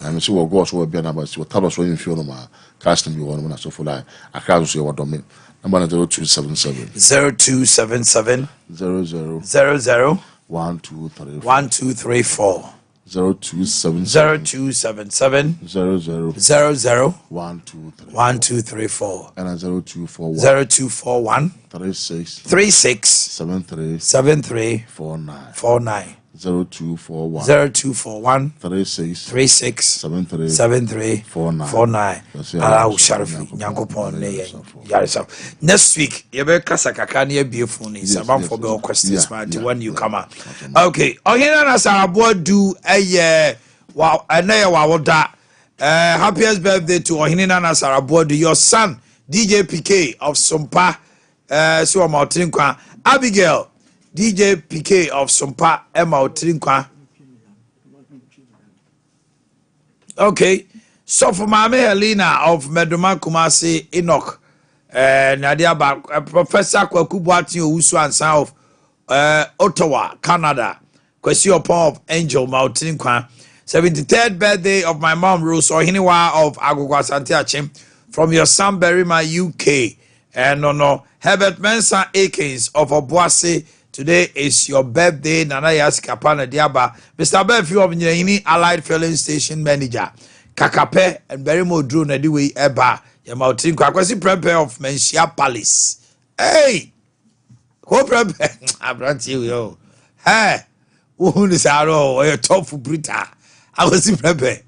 na me so wo go so wo bia na ba so talo so yimfi no ma cast me wo no na so fulai akra so ye wo do me number 0277 00 1234 0277 00 1234 and 0241 36 73 49 0241 36 73 49 ala Sharifu Nyankopon ne yarisa next week you be kasa kaka na ebie phone is about for your questions when you come out okay Omanhene na Sarabo do wow anaya wawoda happiest birthday to Omanhene na Sarabo do your son DJ PK of Sompa so Martin Kwa Abigail DJ PK of Sompa Emma Otrinkwa. Okay. So for Mama Helena of Medoma Kumasi Enoch. Nadia Professor Kwakubuati Usu and South Ottawa, Canada. Question upon of Angel Mautinkwa. 73rd birthday of my mom Rose Ohiniwa of Agogwa Santiachim from your son Berima UK. And no Herbert Mensah Akins of Obuasi Today is your birthday. Nana Yaskapana Diaba. Mr. Belfi of Nyini Allied Filling Station Manager. Kakape and Berimo Drew Nadiwe Eba. Yamautin Kwakwasi Prepare of Menshia Palace. Hey! Who prepare? I brought you, yo. Hey! Who is Aro or your top for Brita? I was in prepare.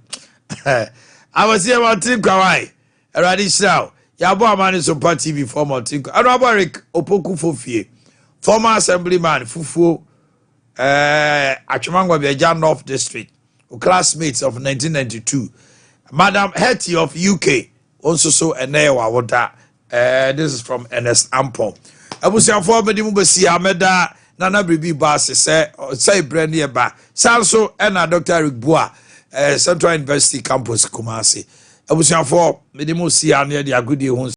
I was here about Tim Kawai. Already now. Yabo Amani Sompa TV former Tim. Arabarik Opoku Fofie. Former Assemblyman Fufu Achimangwa Beja North District. Classmates of 1992. Madam Hetty of UK. Also so Enewa Water. This is from Ernest Ampo. Abusia for Bedi Mubesi Ameda Nana Bibi Bass say Brandy Ba. Sanso and Dr. Eric Boa. Central University Campus Kumasi. Abusia for Medimusi near the Agudi